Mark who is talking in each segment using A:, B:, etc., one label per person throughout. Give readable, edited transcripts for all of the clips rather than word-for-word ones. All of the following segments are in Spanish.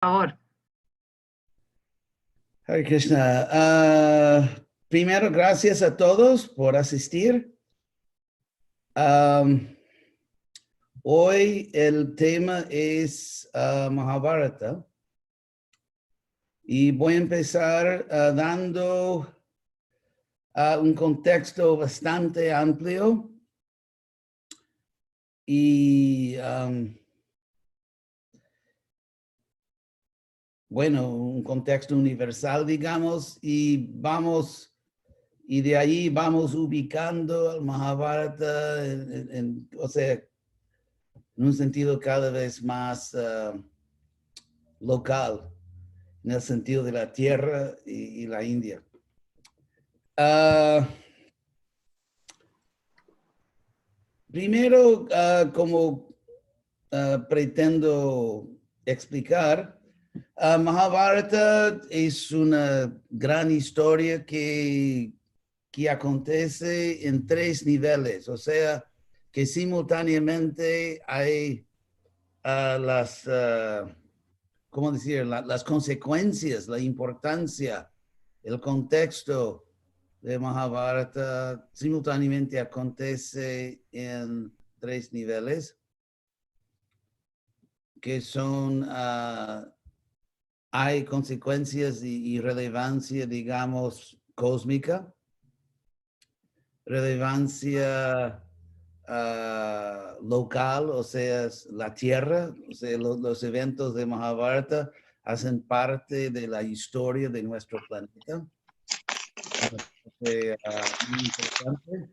A: Favor.
B: Hare Krishna. Primero, gracias a todos por asistir. Hoy el tema es Mahabharata y voy a empezar dando un contexto bastante amplio y bueno, un contexto universal, digamos, y de ahí vamos ubicando al Mahabharata o sea, en un sentido cada vez más local, en el sentido de la tierra y la India. Primero, como pretendo explicar, Mahabharata es una gran historia que acontece en tres niveles, o sea, que simultáneamente hay ¿cómo decir? Las consecuencias, la importancia, el contexto de Mahabharata simultáneamente acontece en tres niveles, que son, hay consecuencias y relevancia, digamos, cósmica, relevancia local, o sea, la tierra, o sea, los eventos de Mahabharata hacen parte de la historia de nuestro planeta. Muy importante.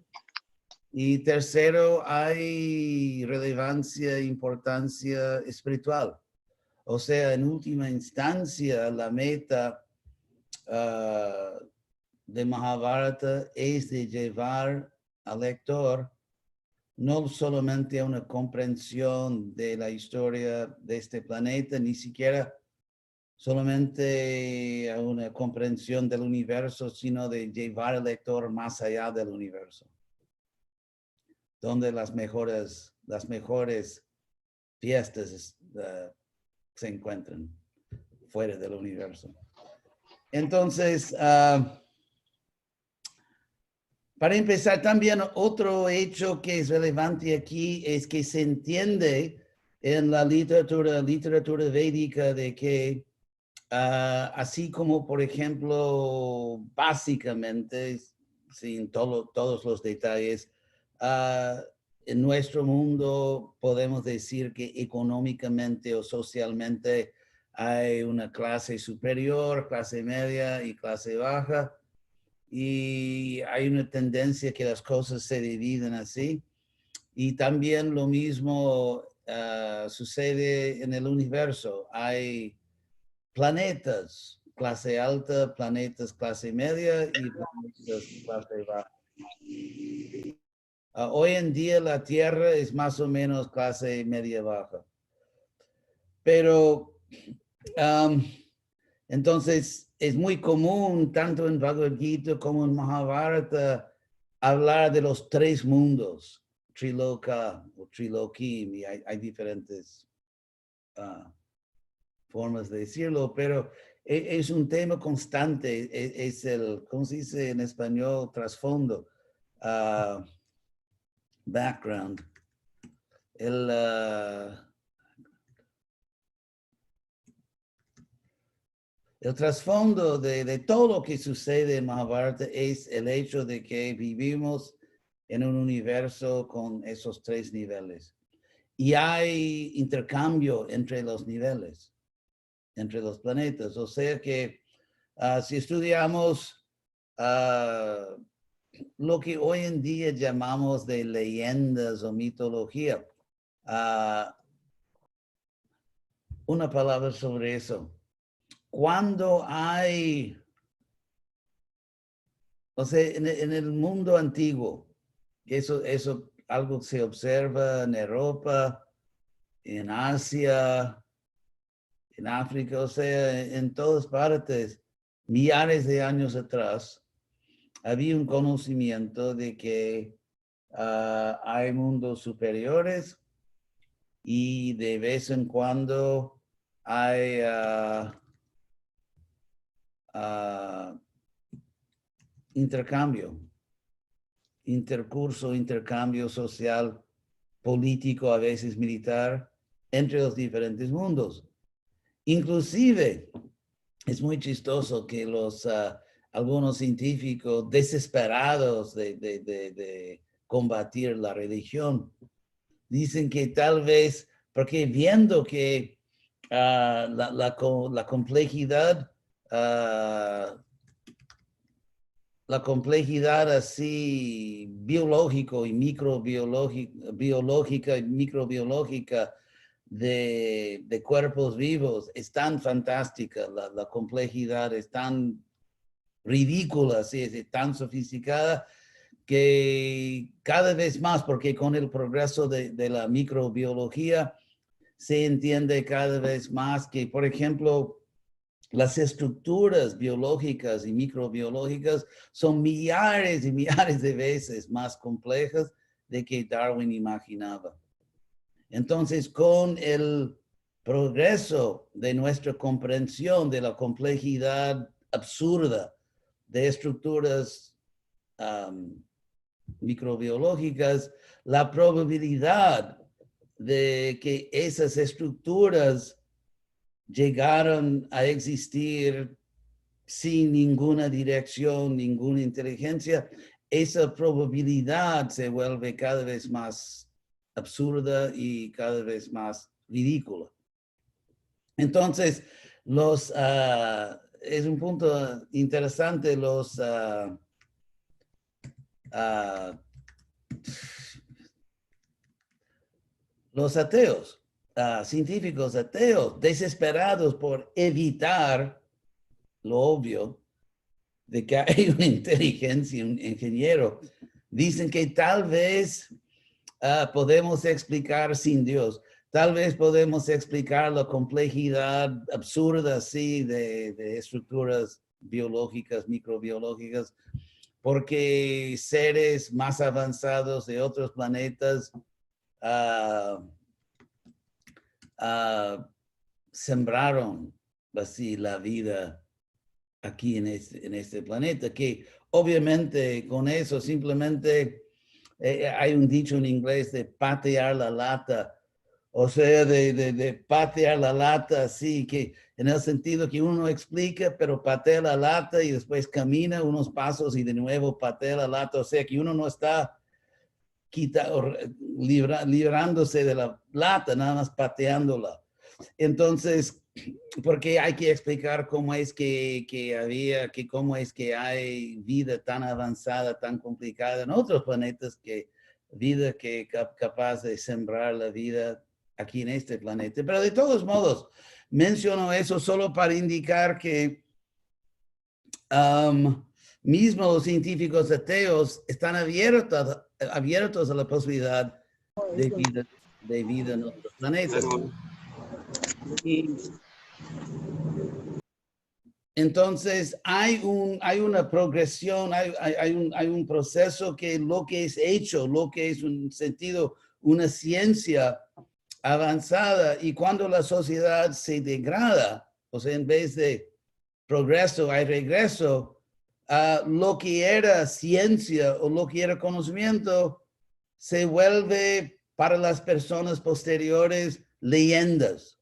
B: Y tercero, hay relevancia e importancia espiritual. O sea, en última instancia, la meta de Mahabharata es de llevar al lector no solamente a una comprensión de la historia de este planeta, ni siquiera solamente a una comprensión del universo, sino de llevar al lector más allá del universo, donde las mejores fiestas se encuentran fuera del universo. Entonces, para empezar, también otro hecho que es relevante aquí es que se entiende en la literatura védica de que así como, por ejemplo, básicamente, sin todos los detalles, en nuestro mundo podemos decir que económicamente o socialmente hay una clase superior, clase media y clase baja, y hay una tendencia que las cosas se dividen así. Y también lo mismo sucede en el universo. Hay planetas, clase alta, planetas clase media y planetas clase baja. Hoy en día la Tierra es más o menos clase media baja. Pero entonces es muy común, tanto en Bhagavad Gita como en Mahabharata, hablar de los tres mundos, Triloka o Trilokim, y hay diferentes formas de decirlo, pero es un tema constante, es el, ¿cómo se dice en español? Trasfondo, background. El, el trasfondo de todo lo que sucede en Mahabharata es el hecho de que vivimos en un universo con esos tres niveles. Y hay intercambio entre los niveles, entre los planetas. O sea que si estudiamos lo que hoy en día llamamos de leyendas o mitología, una palabra sobre eso. Cuando hay, o sea, en el mundo antiguo, eso algo se observa en Europa, en Asia, en África, o sea, en todas partes, millares de años atrás, había un conocimiento de que hay mundos superiores y de vez en cuando hay intercambio, intercambio social, político, a veces militar, entre los diferentes mundos. Inclusive, es muy chistoso que algunos científicos desesperados de combatir la religión dicen que tal vez, porque viendo que la complejidad, la complejidad así biológico y biológica y microbiológica de cuerpos vivos es tan fantástica, la complejidad es tan ridícula, ¿sí? Es tan sofisticada que cada vez más, porque con el progreso de la microbiología se entiende cada vez más que, por ejemplo, las estructuras biológicas y microbiológicas son millares y millares de veces más complejas de que Darwin imaginaba. Entonces, con el progreso de nuestra comprensión de la complejidad absurda de estructuras microbiológicas, la probabilidad de que esas estructuras llegaron a existir sin ninguna dirección, ninguna inteligencia, esa probabilidad se vuelve cada vez más absurda y cada vez más ridícula. Entonces, es un punto interesante, los ateos, científicos ateos, desesperados por evitar lo obvio de que hay una inteligencia, un ingeniero, dicen que tal vez podemos explicar sin Dios, tal vez podemos explicar la complejidad absurda, sí, de estructuras biológicas, microbiológicas, porque seres más avanzados de otros planetas sembraron así la vida aquí en este planeta, que obviamente con eso simplemente hay un dicho en inglés de patear la lata, o sea, de patear la lata así, que en el sentido que uno no explica, pero patea la lata y después camina unos pasos y de nuevo patea la lata, o sea, que uno no está librándose de la lata, nada más pateándola. Entonces, porque hay que explicar cómo es cómo es que hay vida tan avanzada, tan complicada en otros planetas, vida que capaz de sembrar la vida aquí en este planeta. Pero de todos modos, menciono eso solo para indicar que mismo los científicos ateos están abiertos a la posibilidad de vida en otros planetas. Y entonces hay una progresión, hay un proceso que lo que es hecho, lo que es un sentido, una ciencia avanzada, y cuando la sociedad se degrada, o sea, en vez de progreso hay regreso, lo que era ciencia o lo que era conocimiento se vuelve para las personas posteriores leyendas.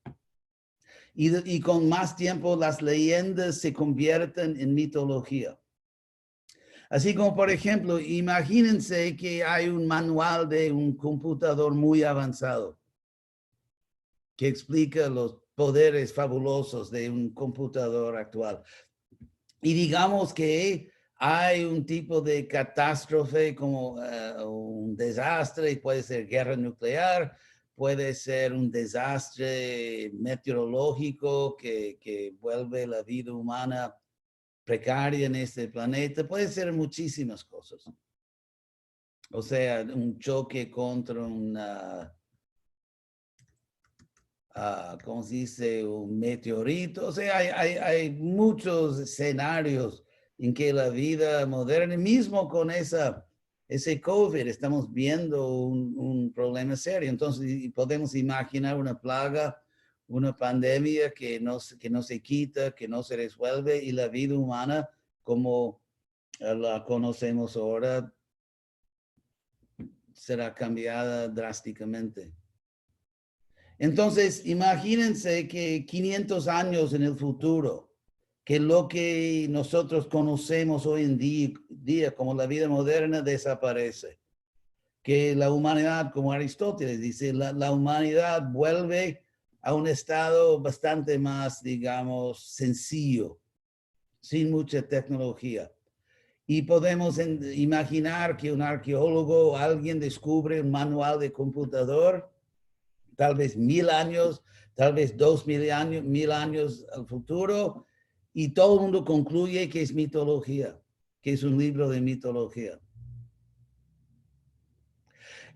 B: Y con más tiempo las leyendas se convierten en mitología. Así como, por ejemplo, imagínense que hay un manual de un computador muy avanzado que explica los poderes fabulosos de un computador actual. Y digamos que hay un tipo de catástrofe como un desastre, puede ser guerra nuclear, puede ser un desastre meteorológico que vuelve la vida humana precaria en este planeta, puede ser muchísimas cosas. O sea, un choque contra ¿cómo se dice? Un meteorito. O sea, hay muchos escenarios en que la vida moderna, mismo con ese COVID, estamos viendo un problema serio. Entonces, podemos imaginar una plaga una pandemia que no se quita, que no se resuelve, y la vida humana como la conocemos ahora será cambiada drásticamente. Entonces, imagínense que 500 años en el futuro, que lo que nosotros conocemos hoy en día como la vida moderna desaparece, que la humanidad, como Aristóteles dice, la humanidad vuelve a un estado bastante más, digamos, sencillo, sin mucha tecnología. Y podemos imaginar que un arqueólogo o alguien descubre un manual de computador, tal vez 1000 años, tal vez 2000 años al futuro, y todo el mundo concluye que es mitología, que es un libro de mitología.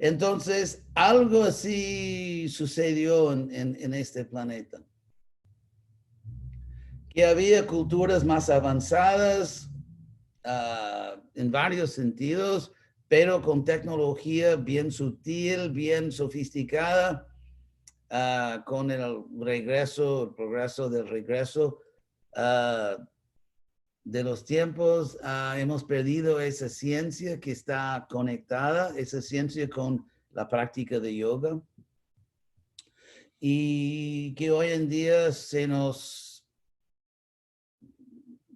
B: Entonces, algo así sucedió en este planeta. Que había culturas más avanzadas en varios sentidos, pero con tecnología bien sutil, bien sofisticada, con el progreso del regreso de los tiempos, hemos perdido esa ciencia que está conectada, esa ciencia con la práctica de yoga, y que hoy en día se nos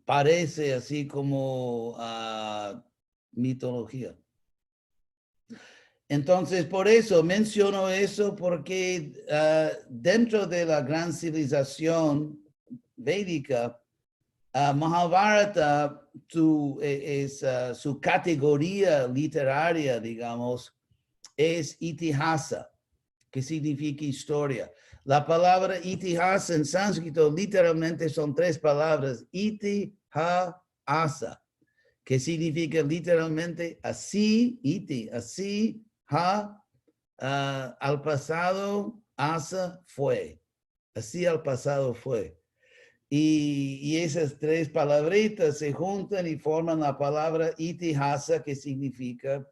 B: parece así como mitología. Entonces, por eso menciono eso, porque dentro de la gran civilización védica, Mahabharata es su categoría literaria, digamos, es itihasa, que significa historia. La palabra itihasa en sánscrito literalmente son 3 palabras, iti-ha-asa, que significa literalmente así, iti, así, ha, al pasado, asa, fue. Así al pasado fue. Y esas 3 palabritas se juntan y forman la palabra itihasa, que significa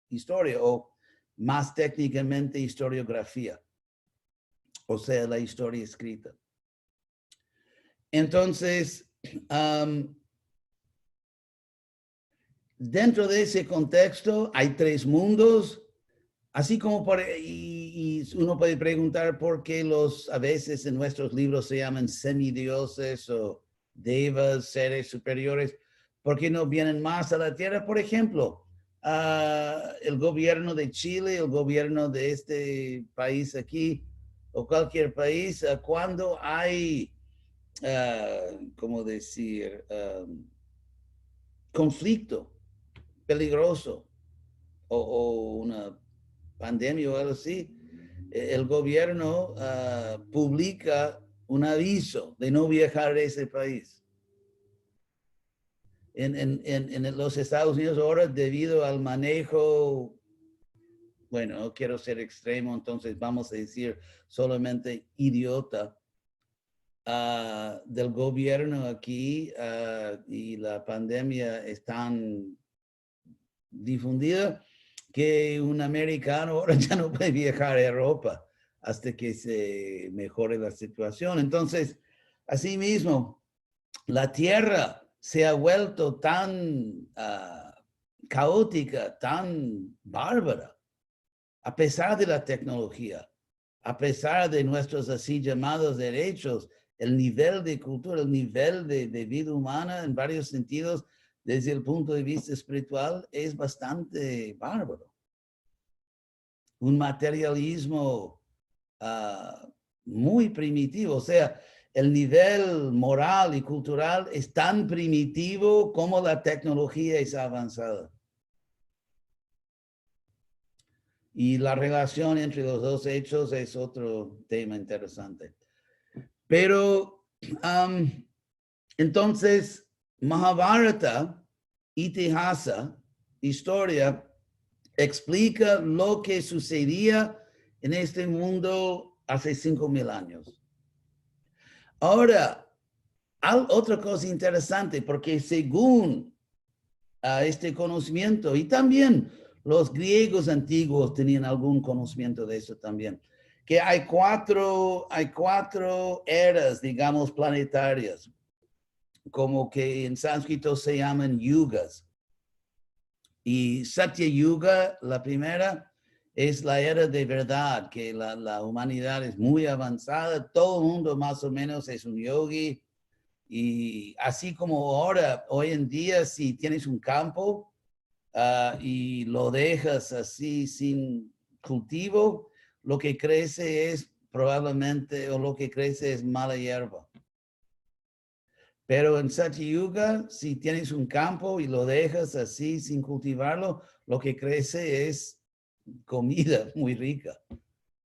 B: historia, o más técnicamente historiografía, o sea, la historia escrita. Entonces, dentro de ese contexto hay 3 mundos, así como y uno puede preguntar por qué a veces en nuestros libros se llaman semidioses o devas, seres superiores, ¿por qué no vienen más a la tierra? Por ejemplo, el gobierno de Chile, el gobierno de este país aquí, o cualquier país, cuando hay, ¿cómo decir?, conflicto peligroso o una pandemia o algo así, el gobierno publica un aviso de no viajar a ese país. En los Estados Unidos ahora, debido al manejo, bueno, no quiero ser extremo, entonces vamos a decir solamente idiota, del gobierno aquí, y la pandemia es tan difundida que un americano ahora ya no puede viajar a Europa hasta que se mejore la situación. Entonces, asimismo, la tierra se ha vuelto tan caótica, tan bárbara, a pesar de la tecnología, a pesar de nuestros así llamados derechos, el nivel de cultura, el nivel de vida humana en varios sentidos, desde el punto de vista espiritual, es bastante bárbaro. Un materialismo muy primitivo, o sea, el nivel moral y cultural es tan primitivo como la tecnología es avanzada. Y la relación entre los dos hechos es otro tema interesante. Pero entonces, Mahabharata, itihasa, historia, explica lo que sucedía en este mundo hace 5000 años. Ahora, otra cosa interesante, porque según este conocimiento, y también los griegos antiguos tenían algún conocimiento de eso también, que hay cuatro eras, digamos, planetarias, como que en sánscrito se llaman yugas. Y Satya Yuga, la primera, es la era de verdad, que la humanidad es muy avanzada, todo el mundo más o menos es un yogi. Y así como ahora, hoy en día, si tienes un campo y lo dejas así sin cultivo, lo que crece es probablemente, o lo que crece es mala hierba. Pero en Satyayuga, si tienes un campo y lo dejas así sin cultivarlo, lo que crece es comida muy rica.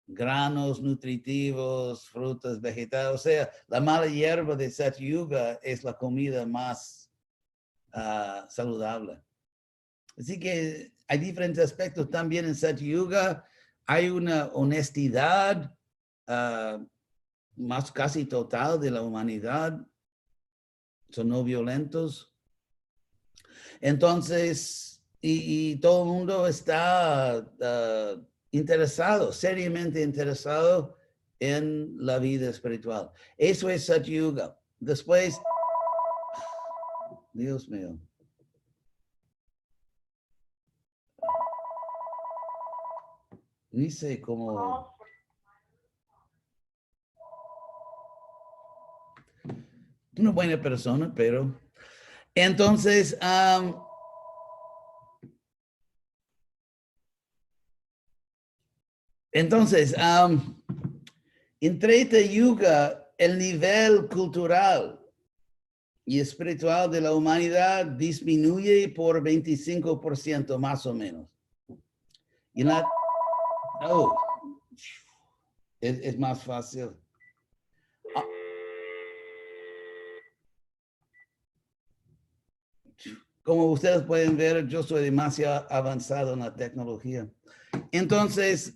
B: Granos nutritivos, frutas, vegetales. O sea, la mala hierba de Satyayuga es la comida más saludable. Así que hay diferentes aspectos también en Satyayuga. Hay una honestidad más casi total de la humanidad. Son no violentos. Entonces, y todo el mundo está interesado, seriamente interesado en la vida espiritual. Eso es Satyuga. Después, Dios mío. Ni sé cómo. Una buena persona, pero. Entonces, en Treta Yuga, el nivel cultural y espiritual de la humanidad disminuye por 25% más o menos. Y es más fácil. Como ustedes pueden ver, yo soy demasiado avanzado en la tecnología. Entonces,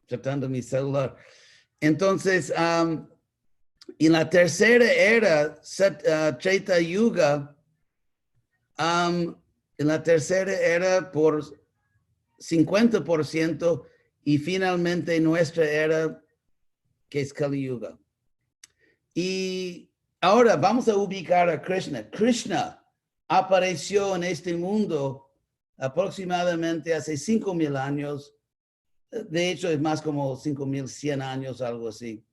B: tratando mi celular. Entonces, en la tercera era, Treta Yuga, en la tercera era por 50% y finalmente nuestra era, que es Kali Yuga. Y ahora vamos a ubicar a Krishna. Krishna apareció en este mundo aproximadamente hace 5,000 años. De hecho, es más como 5,100 años, algo así.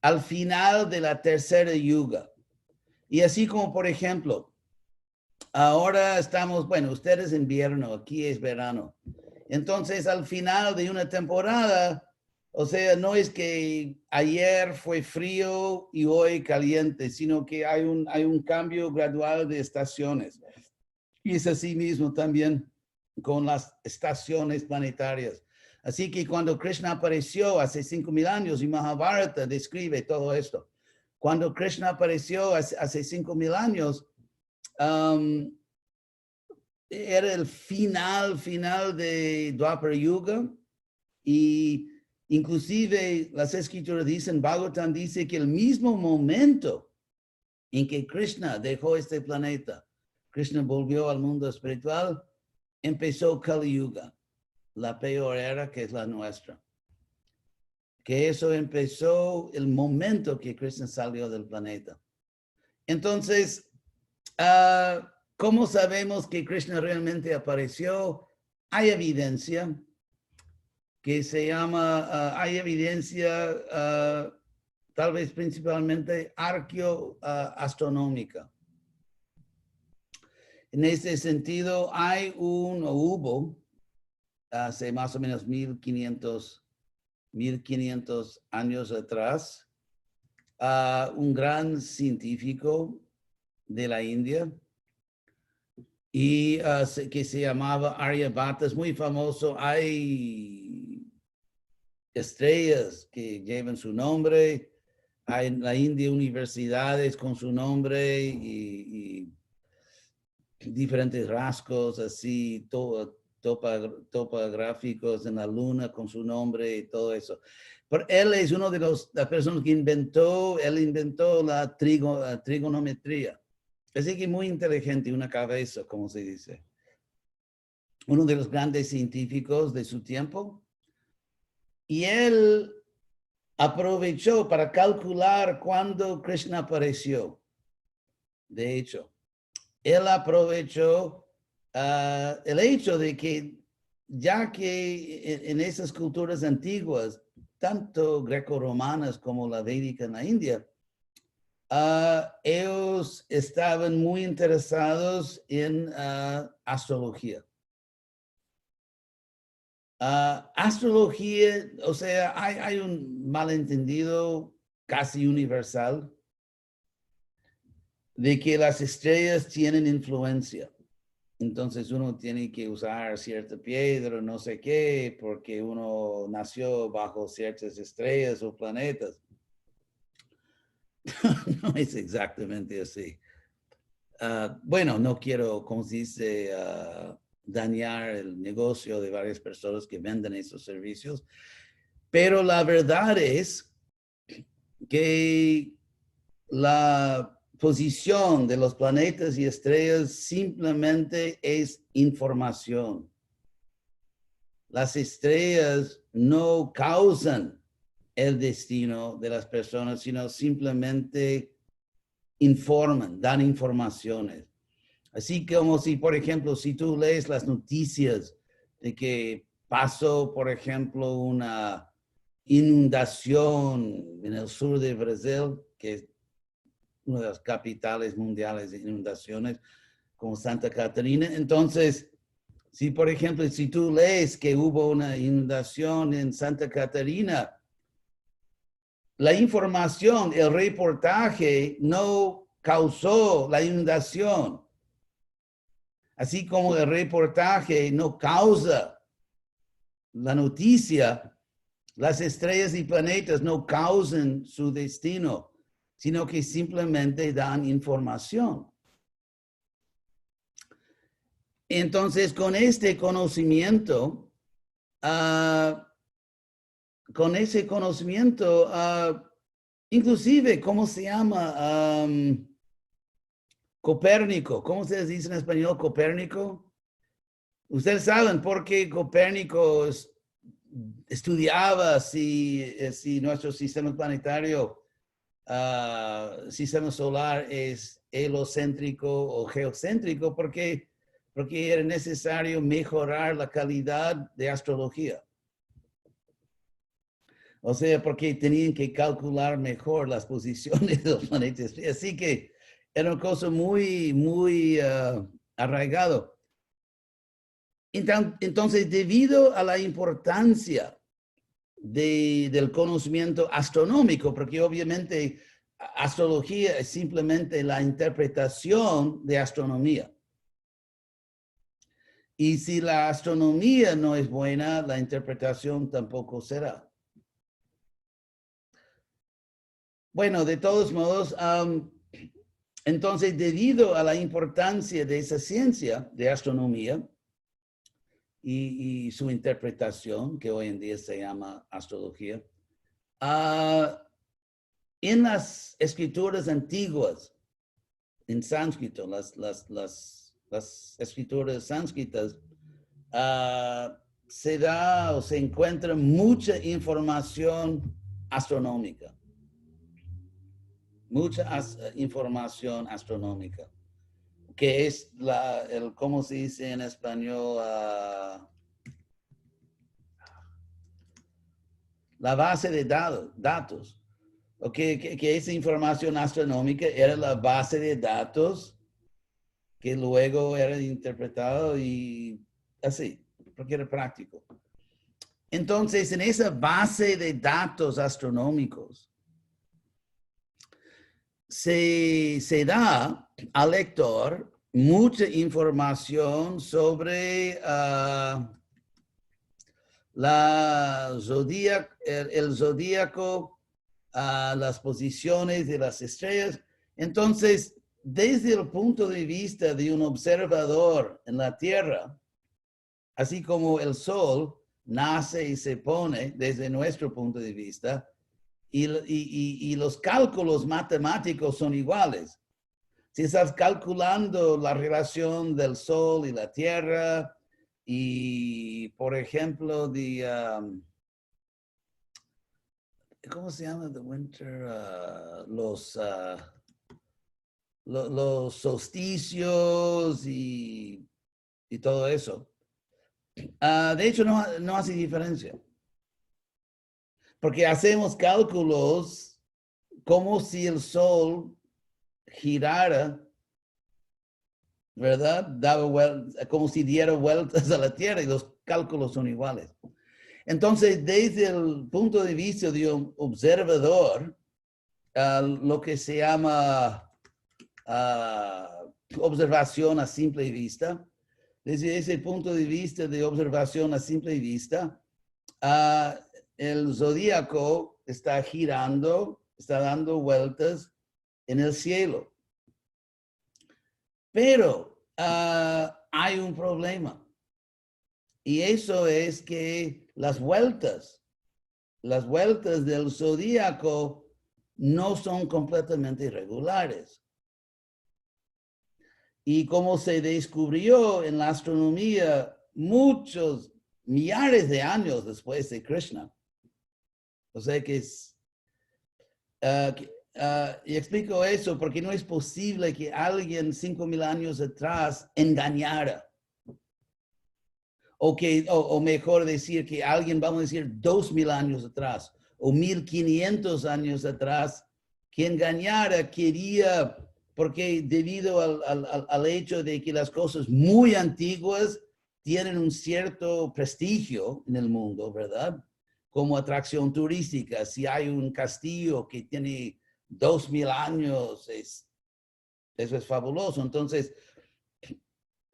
B: Al final de la tercera yuga. Y así como, por ejemplo, ahora estamos, bueno, ustedes en invierno, aquí es verano. Entonces, al final de una temporada, o sea, no es que ayer fue frío y hoy caliente, sino que hay un cambio gradual de estaciones. Y es así mismo también con las estaciones planetarias. Así que cuando Krishna apareció hace 5,000 años, y Mahabharata describe todo esto, cuando Krishna apareció hace 5,000 años, era el final de Dwapara Yuga, y inclusive las escrituras dicen, Bhagavatam dice que el mismo momento en que Krishna dejó este planeta, Krishna volvió al mundo espiritual, empezó Kali Yuga, la peor era, que es la nuestra. Que eso empezó el momento que Krishna salió del planeta. Entonces, ¿cómo sabemos que Krishna realmente apareció? Hay evidencia que se llama, hay evidencia tal vez principalmente arqueoastronómica. En ese sentido, hubo hace más o menos 1500 años atrás, un gran científico de la India y que se llamaba Aryabhata, es muy famoso. Hay estrellas que llevan su nombre, hay en la India universidades con su nombre y diferentes rasgos así, topográficos en la luna con su nombre y todo eso. Pero él es uno de las personas que inventó la trigonometría. Así que muy inteligente, una cabeza, como se dice. uno de los grandes científicos de su tiempo, y él aprovechó para calcular cuándo Krishna apareció. De hecho, él aprovechó el hecho de que, ya que en esas culturas antiguas, tanto greco-romanas como la védica en la India, ellos estaban muy interesados en astrología. Astrología, o sea, hay un malentendido casi universal de que las estrellas tienen influencia. Entonces uno tiene que usar cierta piedra, no sé qué, porque uno nació bajo ciertas estrellas o planetas. No es exactamente así. Bueno, no quiero, como se dice, dañar el negocio de varias personas que venden esos servicios, pero la verdad es que la posición de los planetas y estrellas simplemente es información. Las estrellas no causan el destino de las personas, sino simplemente informan, dan informaciones. Así como si, por ejemplo, si tú lees las noticias de que pasó, por ejemplo, una inundación en el sur de Brasil, que es una de las capitales mundiales de inundaciones, como Santa Catarina. Entonces, si por ejemplo, si tú lees que hubo una inundación en Santa Catarina, la información, el reportaje no causó la inundación. Así como el reportaje no causa la noticia, las estrellas y planetas no causan su destino, sino que simplemente dan información. Entonces, con este conocimiento, inclusive, ¿cómo se llama? Copérnico, ¿cómo se dice en español Copérnico? Ustedes saben por qué Copérnico estudiaba si nuestro sistema planetario, sistema solar es helocéntrico o geocéntrico, porque era necesario mejorar la calidad de astrología. O sea, porque tenían que calcular mejor las posiciones de los planetas. Así que era una cosa muy, muy arraigado. Entonces, debido a la importancia del conocimiento astronómico, porque obviamente astrología es simplemente la interpretación de astronomía. Y si la astronomía no es buena, la interpretación tampoco será. Bueno, de todos modos, entonces, debido a la importancia de esa ciencia de astronomía y su interpretación, que hoy en día se llama astrología, en las escrituras antiguas, en sánscrito, las escrituras sánscritas, se da o se encuentra mucha información astronómica. Mucha información astronómica, que es ¿cómo se dice en español? La base de datos. Que esa información astronómica era la base de datos que luego era interpretado y así, porque era práctico. Entonces, en esa base de datos astronómicos, se da al lector mucha información sobre el zodíaco, las posiciones de las estrellas. Entonces, desde el punto de vista de un observador en la Tierra, así como el Sol nace y se pone desde nuestro punto de vista, y los cálculos matemáticos son iguales. Si estás calculando la relación del Sol y la Tierra Y, por ejemplo, ¿cómo se llama? The winter, los solsticios y todo eso. De hecho, no hace diferencia. Porque hacemos cálculos como si el sol girara, ¿verdad? Como si diera vueltas a la Tierra y los cálculos son iguales. Entonces, desde el punto de vista de un observador, lo que se llama observación a simple vista, desde ese punto de vista de observación a simple vista, el zodíaco está girando, está dando vueltas en el cielo. Pero hay un problema. Y eso es que las vueltas del zodíaco no son completamente irregulares. Y como se descubrió en la astronomía muchos millares de años después de Krishna. O sea que es... y explico eso porque no es posible que alguien 5,000 años atrás engañara. O mejor decir que alguien, vamos a decir, 2,000 años atrás o 1,500 años atrás, que engañara quería, porque debido al hecho de que las cosas muy antiguas tienen un cierto prestigio en el mundo, ¿verdad? Como atracción turística. Si hay un castillo que tiene 2,000 años, eso es fabuloso. Entonces,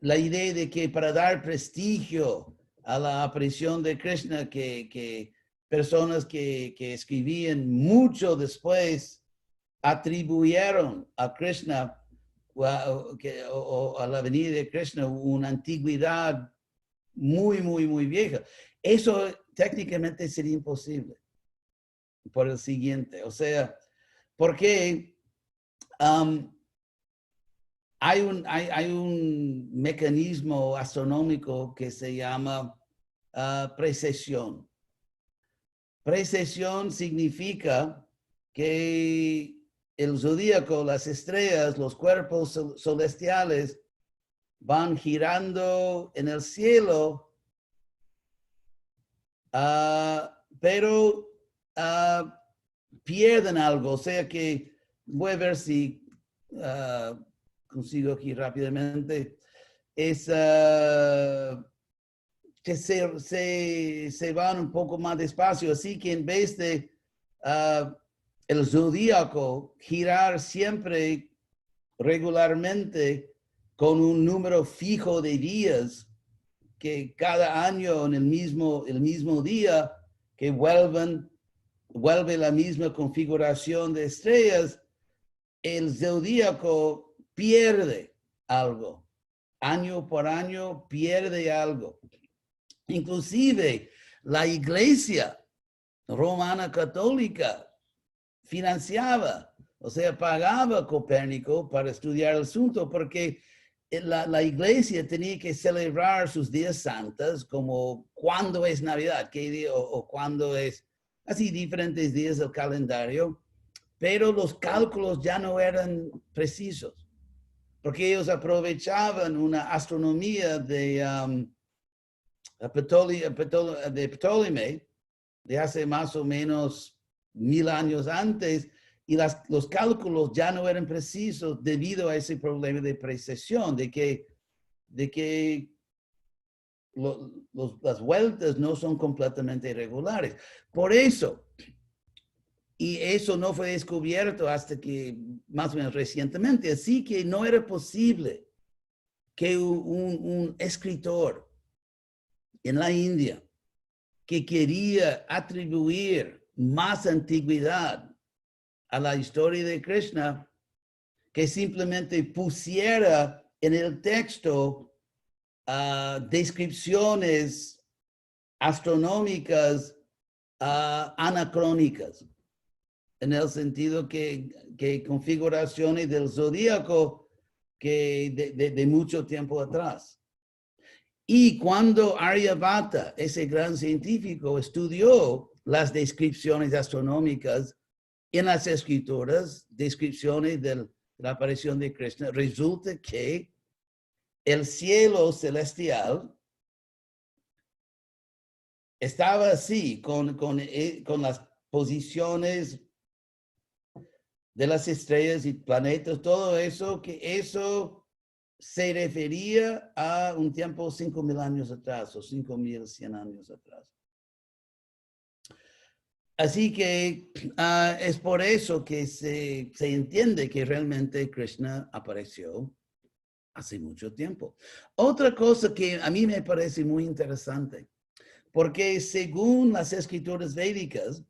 B: la idea de que para dar prestigio a la aparición de Krishna, que personas que escribían mucho después atribuyeron a Krishna o a la venida de Krishna una antigüedad muy, muy, muy vieja. Eso técnicamente sería imposible por el siguiente. O sea, porque hay un mecanismo astronómico que se llama precesión. Precesión significa que el zodíaco, las estrellas, los cuerpos celestiales van girando en el cielo, pero pierden algo. O sea que voy a ver si consigo aquí rápidamente. Es que se van un poco más despacio. Así que en vez de el zodíaco girar siempre regularmente con un número fijo de días, que cada año en el mismo día que vuelve la misma configuración de estrellas, el zodíaco pierde algo. Año por año pierde algo. Inclusive la Iglesia Romana Católica financiaba, o sea, pagaba a Copérnico para estudiar el asunto, porque la iglesia tenía que celebrar sus días santos, como cuándo es Navidad, qué día, o cuándo es, así diferentes días del calendario, pero los cálculos ya no eran precisos, porque ellos aprovechaban una astronomía de Ptolemy, de hace más o menos 1,000 años antes, y los cálculos ya no eran precisos debido a ese problema de precesión, de que las vueltas no son completamente irregulares. Por eso, y eso no fue descubierto hasta que más o menos recientemente, así que no era posible que un escritor en la India que quería atribuir más antigüedad a la historia de Krishna, que simplemente pusiera en el texto descripciones astronómicas anacrónicas, en el sentido que configuraciones del zodíaco que de mucho tiempo atrás. Y cuando Aryabhata, ese gran científico, estudió las descripciones astronómicas en las escrituras, descripciones de la aparición de Krishna, resulta que el cielo celestial estaba así, con las posiciones de las estrellas y planetas, todo eso, que eso se refería a un tiempo 5,000 años atrás o 5,100 años atrás. Así que es por eso que se entiende que realmente Krishna apareció hace mucho tiempo. Otra cosa que a mí me parece muy interesante, porque según las escrituras védicas,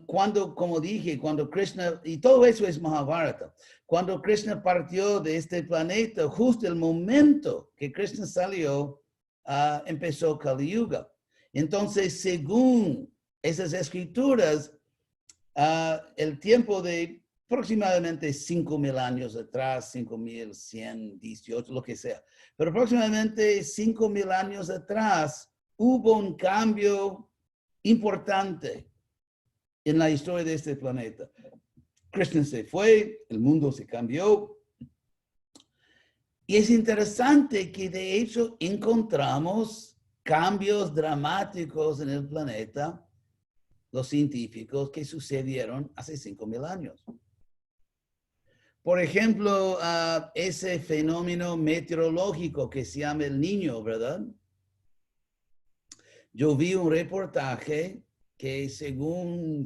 B: cuando, como dije, cuando Krishna, y todo eso es Mahabharata, cuando Krishna partió de este planeta, justo el momento que Krishna salió, empezó Kali Yuga. Entonces, según esas escrituras, el tiempo de aproximadamente 5,000 años atrás, 5,118, lo que sea, pero aproximadamente 5,000 años atrás hubo un cambio importante en la historia de este planeta. Krishna se fue, el mundo se cambió. Y es interesante que de hecho encontramos cambios dramáticos en el planeta, los científicos, que sucedieron hace 5,000 años. Por ejemplo, ese fenómeno meteorológico que se llama el Niño, ¿verdad? Yo vi un reportaje que según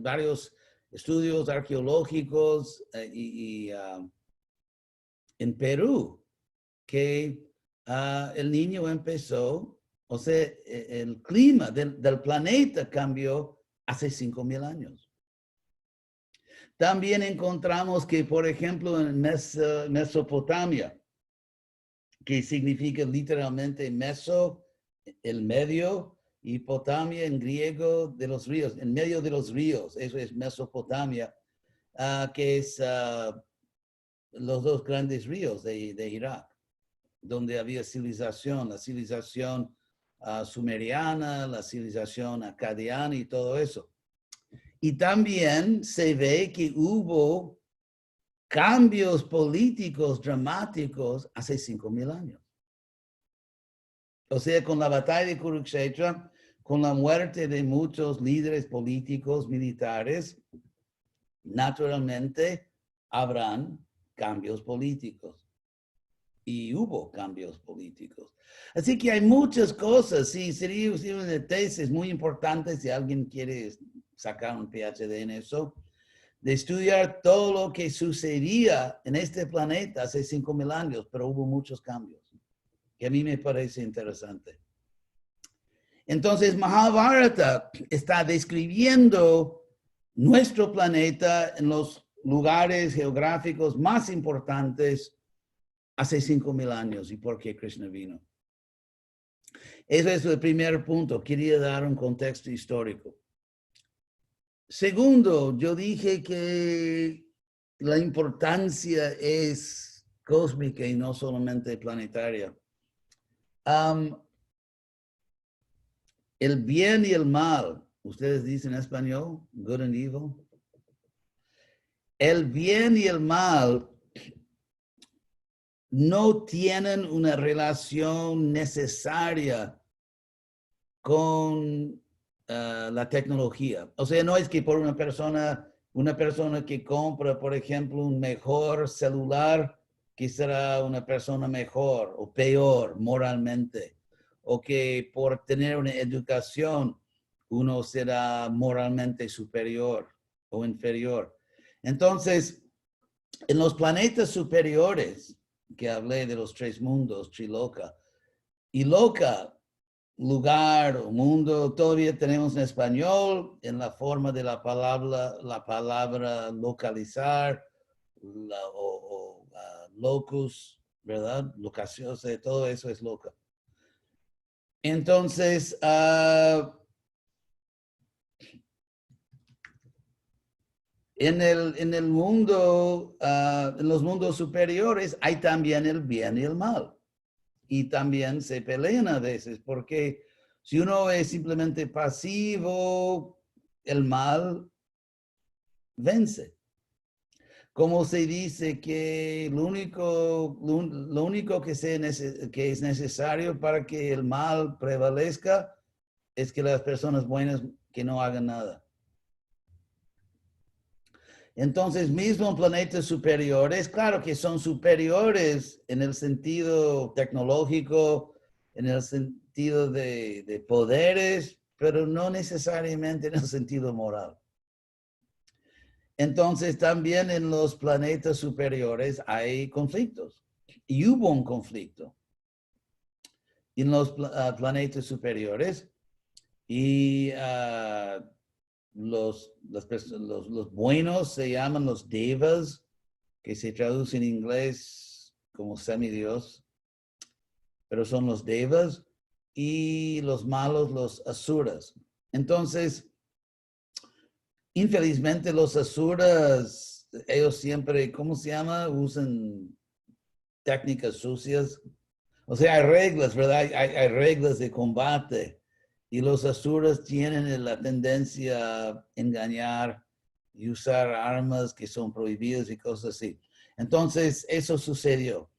B: varios estudios arqueológicos en Perú, que el Niño empezó, o sea, el clima del planeta cambió hace 5,000 años. También encontramos que, por ejemplo, en Mesopotamia, que significa literalmente meso, el medio, y Potamia en griego de los ríos, en medio de los ríos, eso es Mesopotamia, que es los dos grandes ríos de Irak, donde había civilización, la civilización sumeriana, la civilización acadiana y todo eso. Y también se ve que hubo cambios políticos dramáticos hace 5,000 años. O sea, con la batalla de Kurukshetra, con la muerte de muchos líderes políticos, militares, naturalmente habrán cambios políticos. Y hubo cambios políticos. Así que hay muchas cosas. Sí, sería una tesis muy importante si alguien quiere sacar un PhD en eso, de estudiar todo lo que sucedía en este planeta hace 5,000 años, pero hubo muchos cambios, que a mí me parece interesante. Entonces, Mahabharata está describiendo nuestro planeta en los lugares geográficos más importantes hace 5,000 años y por qué Krishna vino. Ese es el primer punto. Quería dar un contexto histórico. Segundo, yo dije que la importancia es cósmica y no solamente planetaria. El bien y el mal, ustedes dicen en español, good and evil. El bien y el mal no tienen una relación necesaria con la tecnología. O sea, no es que por una persona que compra, por ejemplo, un mejor celular, que será una persona mejor o peor moralmente, o que por tener una educación uno será moralmente superior o inferior. Entonces, en los planetas superiores, que hablé de los 3 mundos, Triloka, y Loka, lugar o mundo, todavía tenemos en español, en la forma de la palabra localizar, locus, ¿verdad? Locación, o sea, todo eso es loca. Entonces, en el mundo, en los mundos superiores hay también el bien y el mal. y también se pelean a veces, porque si uno es simplemente pasivo, el mal vence. Como se dice que lo único que es necesario para que el mal prevalezca es que las personas buenas que no hagan nada. Entonces, mismo en planetas superiores, claro que son superiores en el sentido tecnológico, en el sentido de poderes, pero no necesariamente en el sentido moral. Entonces, también en los planetas superiores hay conflictos. Y hubo un conflicto en los planetas superiores y los buenos se llaman los devas, que se traduce en inglés como semidios, pero son los devas, y los malos, los asuras. Entonces, infelizmente los asuras, ellos siempre, ¿cómo se llama? Usan técnicas sucias. O sea, hay reglas, ¿verdad? Hay reglas de combate. Y los asuras tienen la tendencia a engañar y usar armas que son prohibidas y cosas así. Entonces, eso sucedió.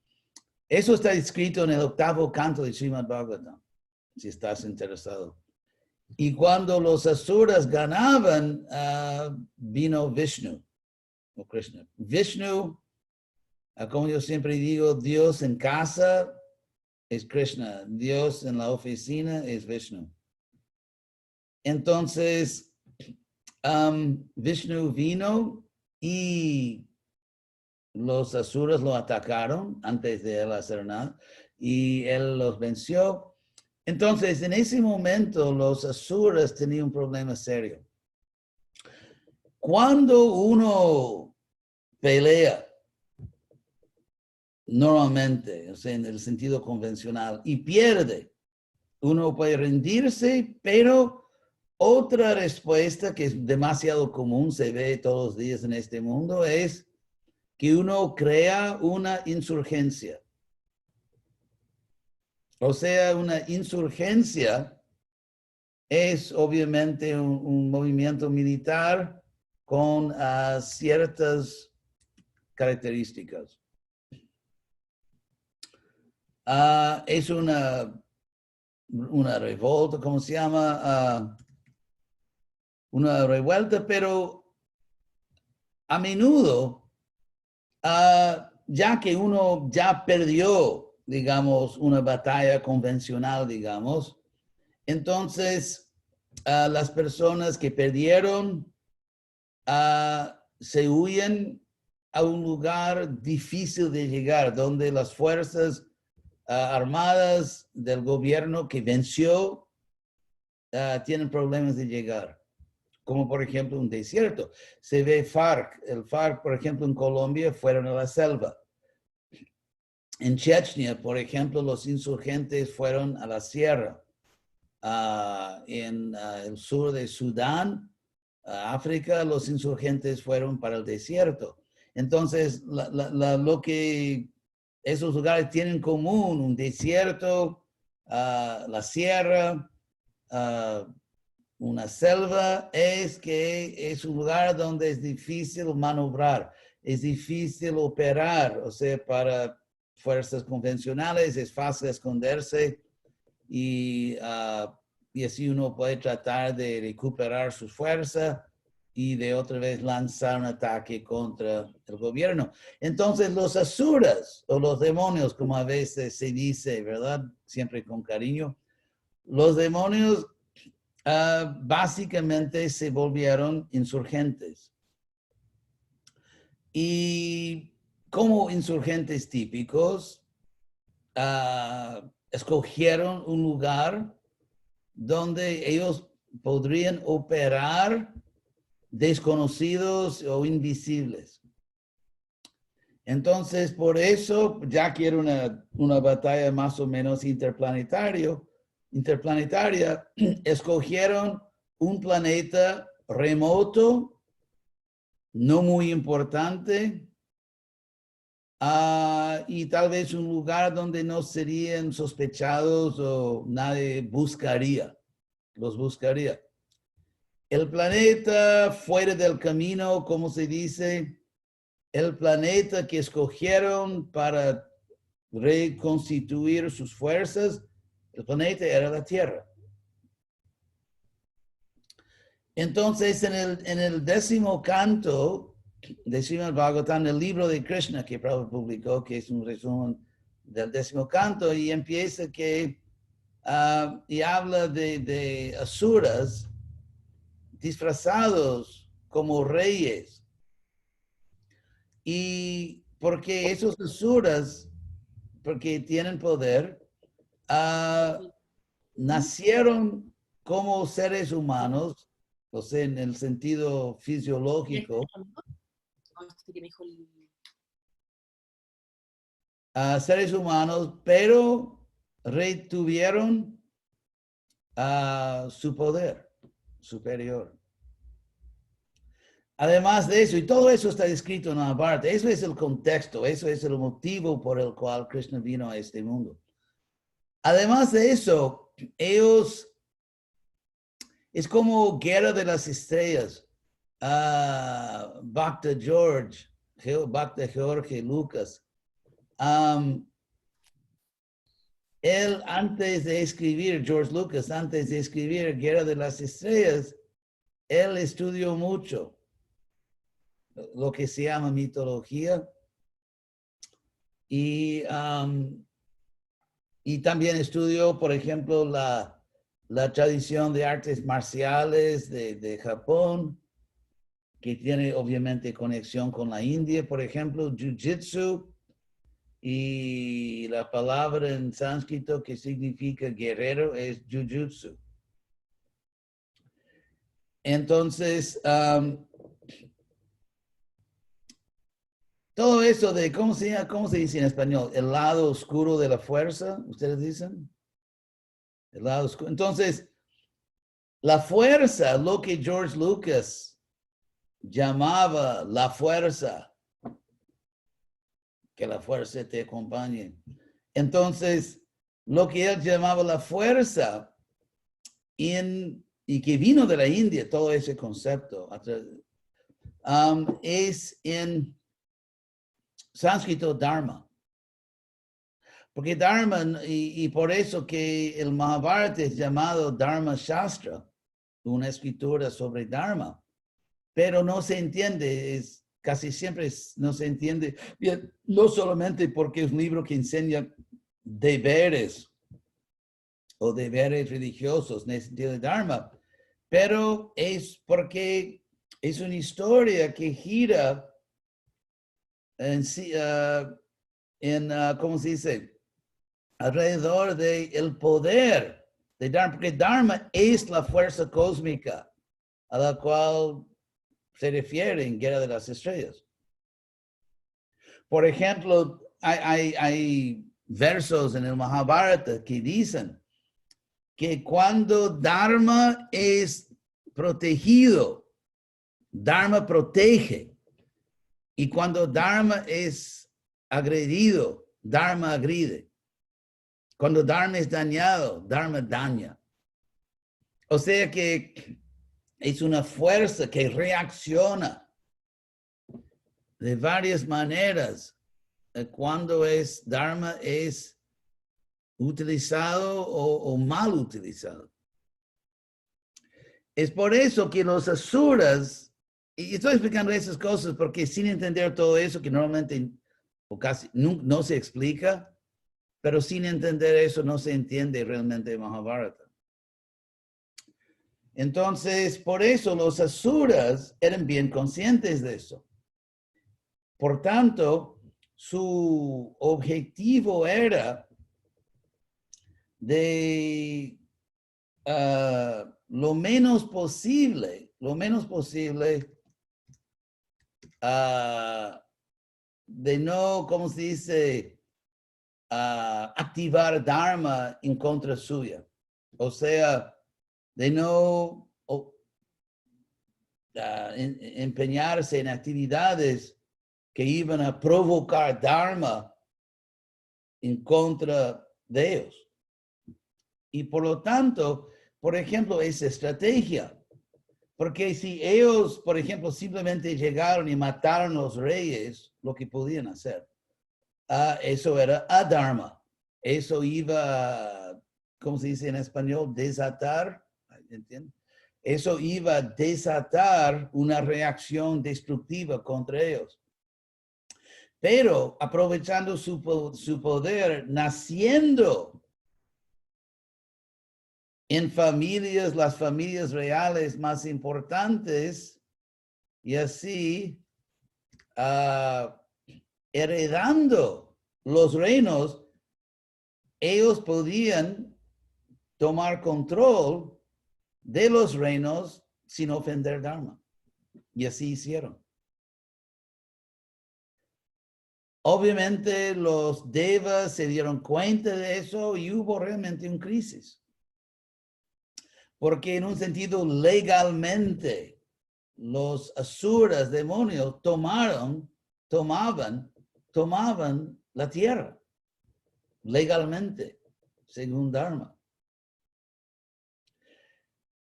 B: Eso está escrito en el 8º canto de Srimad Bhagavatam, si estás interesado. Y cuando los asuras ganaban, vino Vishnu, o Krishna. Vishnu, como yo siempre digo, Dios en casa es Krishna, Dios en la oficina es Vishnu. Entonces, Vishnu vino y los asuras lo atacaron antes de él hacer nada y él los venció. Entonces, en ese momento, los asuras tenían un problema serio. Cuando uno pelea, normalmente, o sea, en el sentido convencional, y pierde, uno puede rendirse, pero otra respuesta que es demasiado común, se ve todos los días en este mundo, es que uno crea una insurgencia. O sea, una insurgencia es obviamente un movimiento militar con ciertas características. Es una revolta, ¿cómo se llama? Una revuelta, pero a menudo, ya que uno ya perdió, digamos, una batalla convencional, digamos, entonces las personas que perdieron se huyen a un lugar difícil de llegar, donde las fuerzas armadas del gobierno que venció tienen problemas de llegar, como por ejemplo un desierto. Se ve FARC, el FARC, por ejemplo, en Colombia fueron a la selva. En Chechnya, por ejemplo, los insurgentes fueron a la sierra. En el sur de Sudán, África, los insurgentes fueron para el desierto. Entonces, lo que esos lugares tienen en común, un desierto, la sierra, una selva, es que es un lugar donde es difícil maniobrar, es difícil operar, o sea, para fuerzas convencionales es fácil esconderse y así uno puede tratar de recuperar su fuerza y de otra vez lanzar un ataque contra el gobierno. Entonces los asuras o los demonios, como a veces se dice, ¿verdad? Siempre con cariño, los demonios básicamente se volvieron insurgentes. Y como insurgentes típicos, escogieron un lugar donde ellos podrían operar desconocidos o invisibles. Entonces, por eso, ya que era una batalla más o menos interplanetaria, escogieron un planeta remoto, no muy importante, y tal vez un lugar donde no serían sospechados o nadie los buscaría. El planeta fuera del camino, como se dice, el planeta que escogieron para reconstituir sus fuerzas, el planeta era la Tierra. Entonces, en el 10º canto de Srimad Bhagavatam, el libro de Krishna que Prabhupada publicó, que es un resumen del 10º canto, y empieza que, y habla de asuras disfrazados como reyes. Y porque esos asuras, porque tienen poder, nacieron como seres humanos, o sea, en el sentido fisiológico, seres humanos, pero retuvieron su poder superior. Además de eso, y todo eso está escrito en la parte, eso es el contexto, eso es el motivo por el cual Krishna vino a este mundo. Además de eso, ellos, es como Guerra de las Estrellas. Bhakta Jorge Lucas. Él antes de escribir, George Lucas, antes de escribir Guerra de las Estrellas, él estudió mucho lo que se llama mitología y también estudió, por ejemplo, la tradición de artes marciales de Japón, que tiene obviamente conexión con la India, por ejemplo, Jiu-Jitsu, y la palabra en sánscrito que significa guerrero es Jujutsu. Entonces, todo eso de, ¿cómo se dice en español? El lado oscuro de la fuerza, ¿ustedes dicen? El lado oscuro. Entonces, la fuerza, lo que George Lucas llamaba la fuerza, que la fuerza te acompañe. Entonces, lo que él llamaba la fuerza, y que vino de la India, todo ese concepto, es en sánscrito Dharma. Porque Dharma, y por eso que el Mahabharata es llamado Dharma Shastra, una escritura sobre Dharma, pero no se entiende, casi siempre no se entiende bien, no solamente porque es un libro que enseña deberes o deberes religiosos en el sentido de Dharma, pero es porque es una historia que gira ¿cómo se dice? Alrededor del poder de Dharma, porque Dharma es la fuerza cósmica a la cual se refiere en Guerra de las Estrellas. Por ejemplo, hay versos en el Mahabharata que dicen que cuando Dharma es protegido, Dharma protege. Y cuando Dharma es agredido, Dharma agrede. Cuando Dharma es dañado, Dharma daña. O sea que es una fuerza que reacciona de varias maneras cuando Dharma es utilizado o mal utilizado. Es por eso que los asuras, y estoy explicando esas cosas porque sin entender todo eso, que normalmente o casi no se explica, pero sin entender eso no se entiende realmente Mahabharata. Entonces, por eso los asuras eran bien conscientes de eso. Por tanto, su objetivo era de lo menos posible, de no, ¿cómo se dice? Activar Dharma en contra suya. O sea, de no empeñarse en actividades que iban a provocar Dharma en contra de ellos. Y por lo tanto, por ejemplo, esa estrategia, porque si ellos, por ejemplo, simplemente llegaron y mataron a los reyes, lo que podían hacer, eso era adharma. Eso iba, ¿cómo se dice en español? Desatar, ¿entiendes? Eso iba a desatar una reacción destructiva contra ellos. Pero aprovechando su poder, naciendo en familias, las familias reales más importantes, y así heredando los reinos, ellos podían tomar control de los reinos sin ofender Dharma. Y así hicieron. Obviamente los devas se dieron cuenta de eso y hubo realmente una crisis. Porque en un sentido legalmente los asuras, demonios, tomaban la tierra legalmente, según Dharma.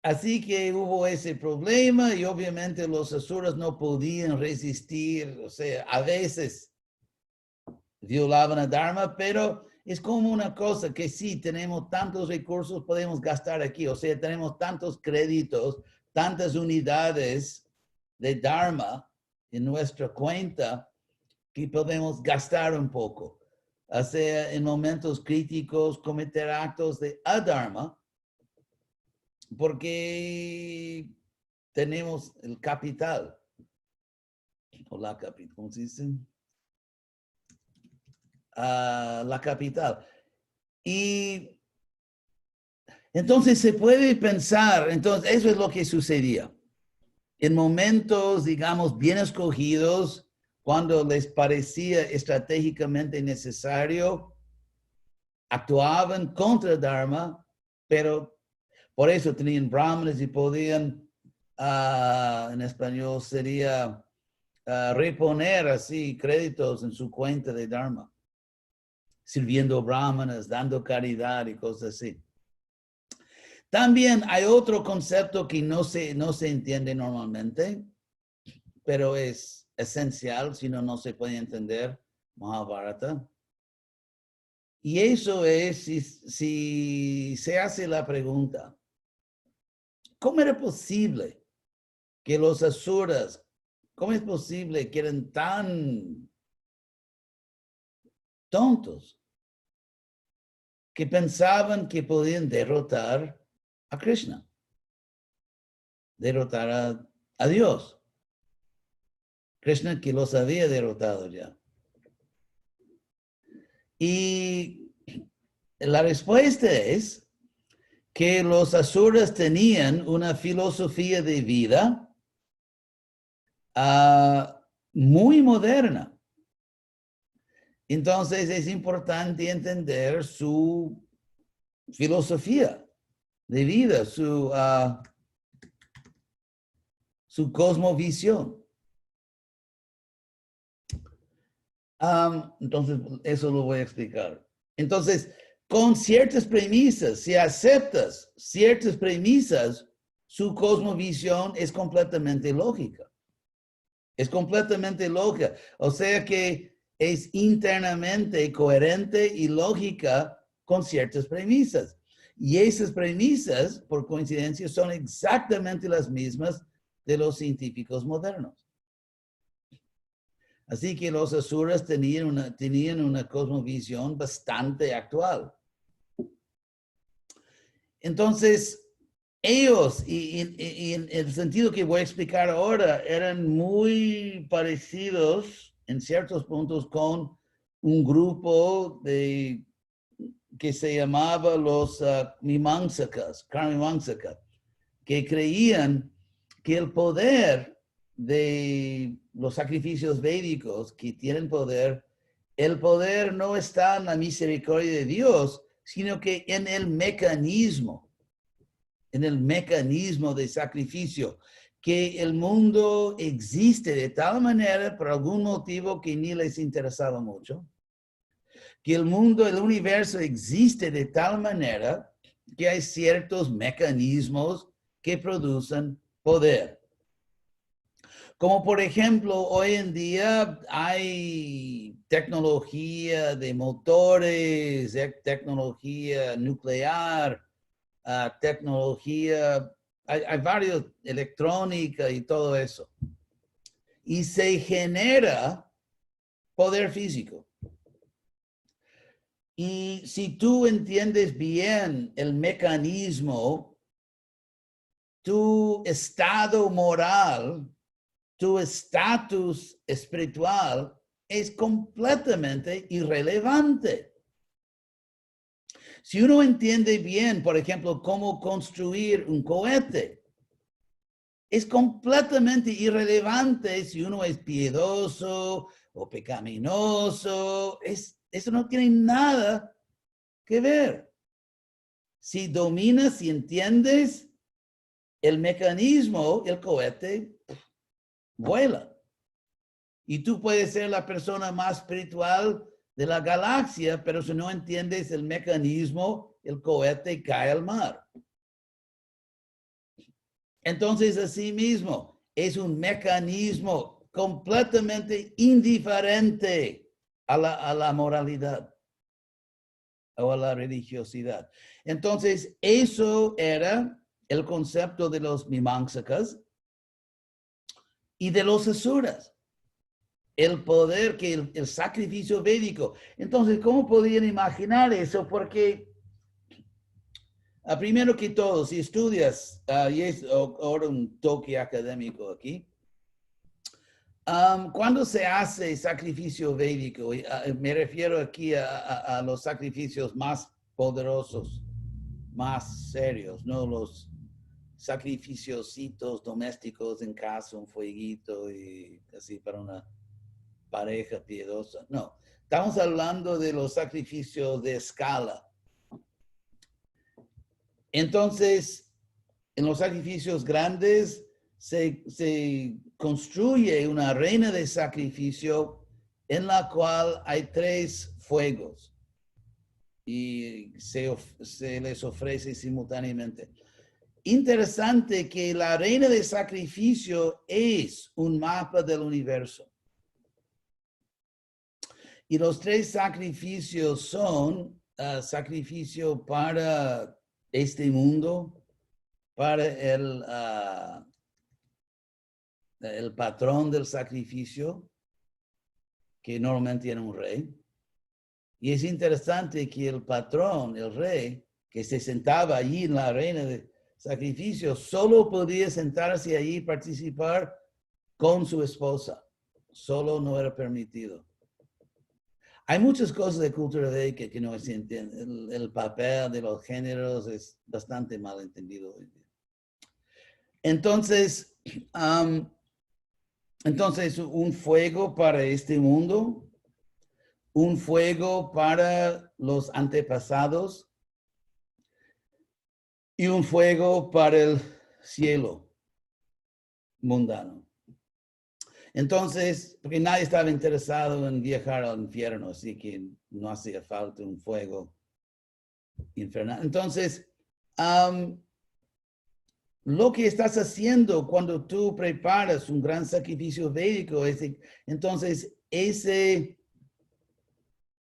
B: Así que hubo ese problema y obviamente los asuras no podían resistir, o sea, a veces violaban a Dharma, pero es como una cosa que sí, tenemos tantos recursos, podemos gastar aquí, o sea, tenemos tantos créditos, tantas unidades de Dharma en nuestra cuenta que podemos gastar un poco. O sea, en momentos críticos, cometer actos de adharma, porque tenemos el capital, o la capital, ¿cómo se dice? La capital. Y entonces se puede pensar, entonces eso es lo que sucedía. En momentos, digamos, bien escogidos, cuando les parecía estratégicamente necesario, actuaban contra Dharma, pero por eso tenían brahmanes y podían, en español sería reponer así créditos en su cuenta de Dharma, sirviendo brahmanas, dando caridad y cosas así. También hay otro concepto que no se entiende normalmente, pero es esencial, si no, no se puede entender Mahabharata. Y eso es si se hace la pregunta, ¿cómo era posible que los asuras, cómo es posible que eran tan tontos que pensaban que podían derrotar a Krishna, derrotar a Dios? Krishna que los había derrotado ya. Y la respuesta es que los asuras tenían una filosofía de vida muy moderna. Entonces es importante entender su filosofía de vida, su cosmovisión. Entonces, eso lo voy a explicar. Entonces, con ciertas premisas, si aceptas ciertas premisas, su cosmovisión es completamente lógica. Es completamente lógica. O sea que es internamente coherente y lógica con ciertas premisas. Y esas premisas, por coincidencia, son exactamente las mismas de los científicos modernos. Así que los asuras tenían una cosmovisión bastante actual. Entonces, ellos, y en el sentido que voy a explicar ahora, eran muy parecidos en ciertos puntos con un grupo que se llamaba los Mimamsakas, Karmimamsaka, que creían que el poder de los sacrificios védicos que tienen poder, el poder no está en la misericordia de Dios, sino que en el mecanismo de sacrificio, que el mundo existe de tal manera, por algún motivo que ni les interesaba mucho, que el mundo, el universo existe de tal manera que hay ciertos mecanismos que producen poder. Como por ejemplo, hoy en día hay tecnología de motores, tecnología nuclear, tecnología, hay varios, electrónica y todo eso. Y se genera poder físico. Y si tú entiendes bien el mecanismo, tu estado moral, tu estatus espiritual es completamente irrelevante. Si uno entiende bien, por ejemplo, cómo construir un cohete, es completamente irrelevante si uno es piedoso o pecaminoso. Eso no tiene nada que ver. Si dominas y entiendes el mecanismo, el cohete vuela. Y tú puedes ser la persona más espiritual de la galaxia, pero si no entiendes el mecanismo, el cohete cae al mar. Entonces, así mismo, es un mecanismo completamente indiferente a la moralidad o a la religiosidad. Entonces, eso era el concepto de los mimamsakas y de los asuras. El poder que el sacrificio védico. Entonces, ¿cómo podrían imaginar eso? Porque, primero que todo, si estudias, y es ahora un toque académico aquí, cuando se hace sacrificio védico, me refiero aquí a los sacrificios más poderosos, más serios, no los sacrificiositos domésticos en casa, un fueguito y así para una pareja piedosa. No, estamos hablando de los sacrificios de escala. Entonces, en los sacrificios grandes se construye una arena de sacrificio en la cual hay 3 fuegos y se les ofrece simultáneamente. Interesante que la arena de sacrificio es un mapa del universo. Y los 3 sacrificios son sacrificio para este mundo, para el patrón del sacrificio, que normalmente era un rey. Y es interesante que el patrón, el rey, que se sentaba allí en la arena de sacrificio, solo podía sentarse allí y participar con su esposa. Solo no era permitido. Hay muchas cosas de cultura védica que no se entienden. El papel de los géneros es bastante mal entendido hoy día. Entonces, un fuego para este mundo, un fuego para los antepasados y un fuego para el cielo mundano. Entonces, porque nadie estaba interesado en viajar al infierno, así que no hacía falta un fuego infernal. Entonces, lo que estás haciendo cuando tú preparas un gran sacrificio védico, entonces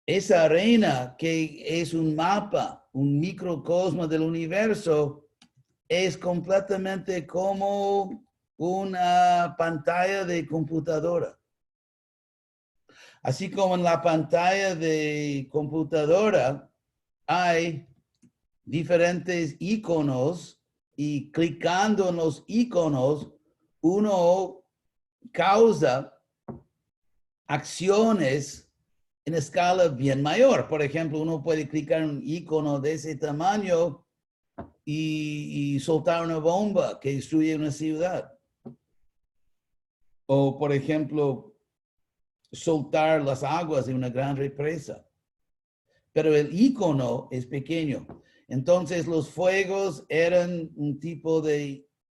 B: esa arena que es un mapa, un microcosmo del universo, es completamente como una pantalla de computadora. Así como en la pantalla de computadora hay diferentes iconos y clicando en los iconos uno causa acciones en escala bien mayor. Por ejemplo, uno puede clicar en un icono de ese tamaño y soltar una bomba que destruye una ciudad. O, por ejemplo, soltar las aguas de una gran represa. Pero el icono es pequeño. Entonces los fuegos eran un tipo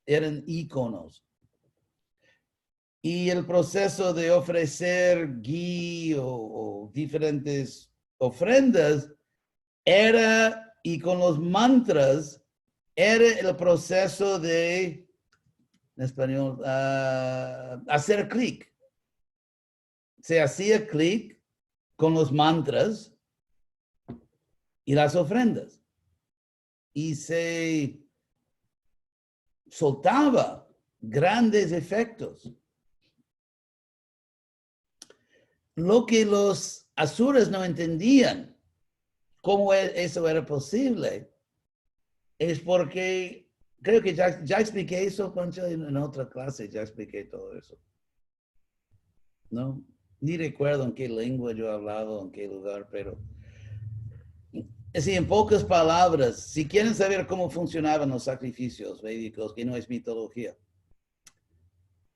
B: eran iconos. Y el proceso de ofrecer ghee o diferentes ofrendas era, y con los mantras, era el proceso de, en español, hacer clic. Se hacía clic con los mantras y las ofrendas. Y se soltaba grandes efectos. Lo que los asuras no entendían, cómo eso era posible, es porque, creo que ya expliqué eso, Concha, en otra clase, ya expliqué todo eso. ¿No? Ni recuerdo en qué lengua yo he hablado, en qué lugar, pero... Así, en pocas palabras, si quieren saber cómo funcionaban los sacrificios védicos, que no es mitología.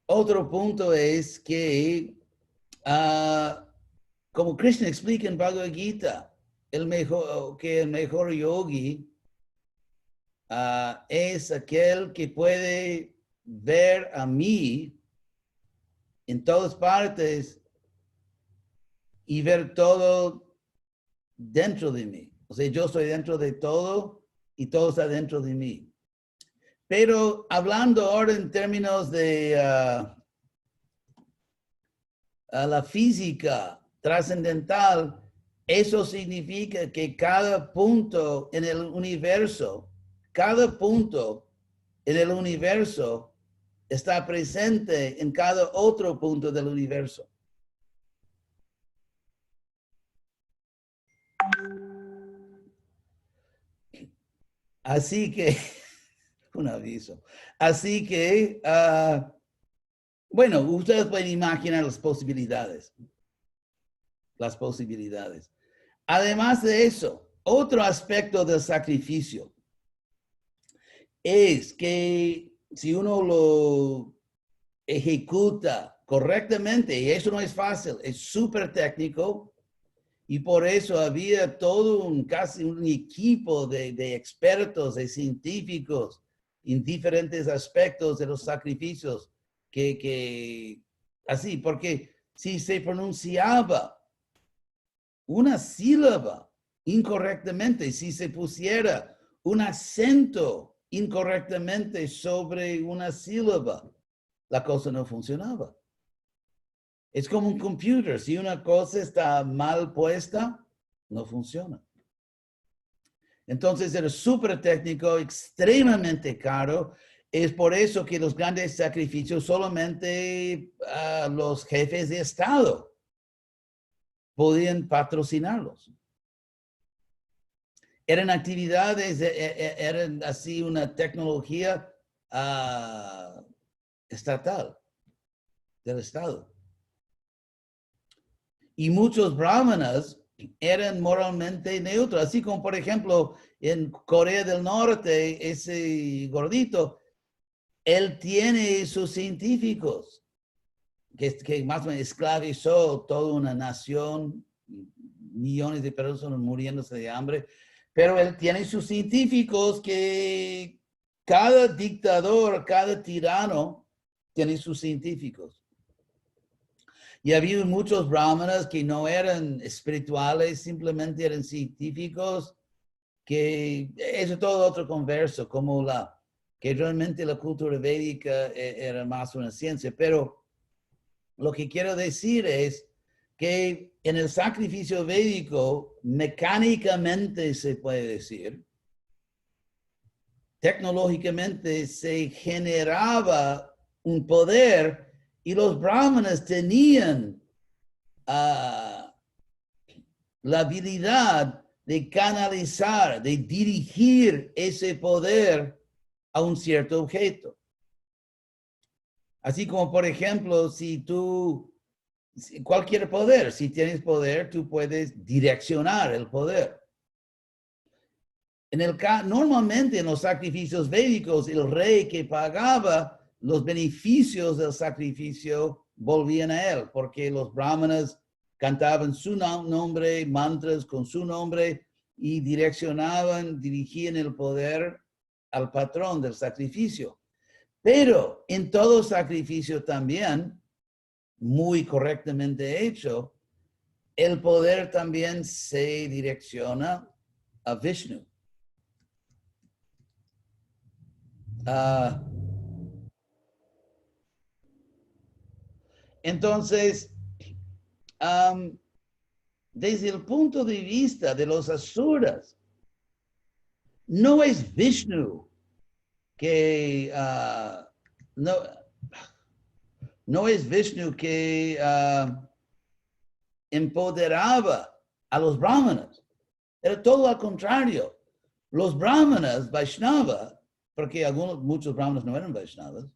B: Otro punto es que, como Krishna explica en Bhagavad Gita, el mejor yogi es aquel que puede ver a mí en todas partes y ver todo dentro de mí. O sea, yo estoy dentro de todo y todo está dentro de mí. Pero hablando ahora en términos de la física trascendental, eso significa que cada punto en el universo, cada punto en el universo está presente en cada otro punto del universo. Así que, un aviso. Así que, bueno, ustedes pueden imaginar las posibilidades. Las posibilidades. Además de eso, otro aspecto del sacrificio es que si uno lo ejecuta correctamente, y eso no es fácil, es súper técnico, y por eso había casi un equipo de expertos, de científicos en diferentes aspectos de los sacrificios, así, porque si se pronunciaba una sílaba incorrectamente, si se pusiera un acento incorrectamente sobre una sílaba, la cosa no funcionaba. Es como un computer. Si una cosa está mal puesta, no funciona. Entonces era súper técnico, extremadamente caro. Es por eso que los grandes sacrificios solamente los jefes de Estado podían patrocinarlos. Eran actividades, eran así una tecnología estatal, del Estado. Y muchos brahmanas eran moralmente neutros, así como por ejemplo en Corea del Norte, ese gordito, él tiene sus científicos, que más o menos esclavizó toda una nación, millones de personas muriéndose de hambre, pero él tiene sus científicos que cada dictador, cada tirano tiene sus científicos. Y había muchos brahmanas que no eran espirituales, simplemente eran científicos, que eso es todo otro converso, como que realmente la cultura védica era más una ciencia. Pero lo que quiero decir es que en el sacrificio védico, mecánicamente se puede decir, tecnológicamente se generaba un poder y los brahmanas tenían la habilidad de canalizar, de dirigir ese poder a un cierto objeto. Así como, por ejemplo, cualquier poder, si tienes poder, tú puedes direccionar el poder. Normalmente en los sacrificios védicos, el rey que pagaba los beneficios del sacrificio volvían a él, porque los brahmanas cantaban su nombre, mantras con su nombre y dirigían el poder al patrón del sacrificio. Pero en todo sacrificio también muy correctamente hecho, el poder también se direcciona a Vishnu. Entonces, desde el punto de vista de los asuras, no es Vishnu que no es Vishnu que empoderaba a los brahmanas. Era todo al contrario. Los brahmanas, Vaishnava, porque muchos brahmanas no eran Vaishnavas,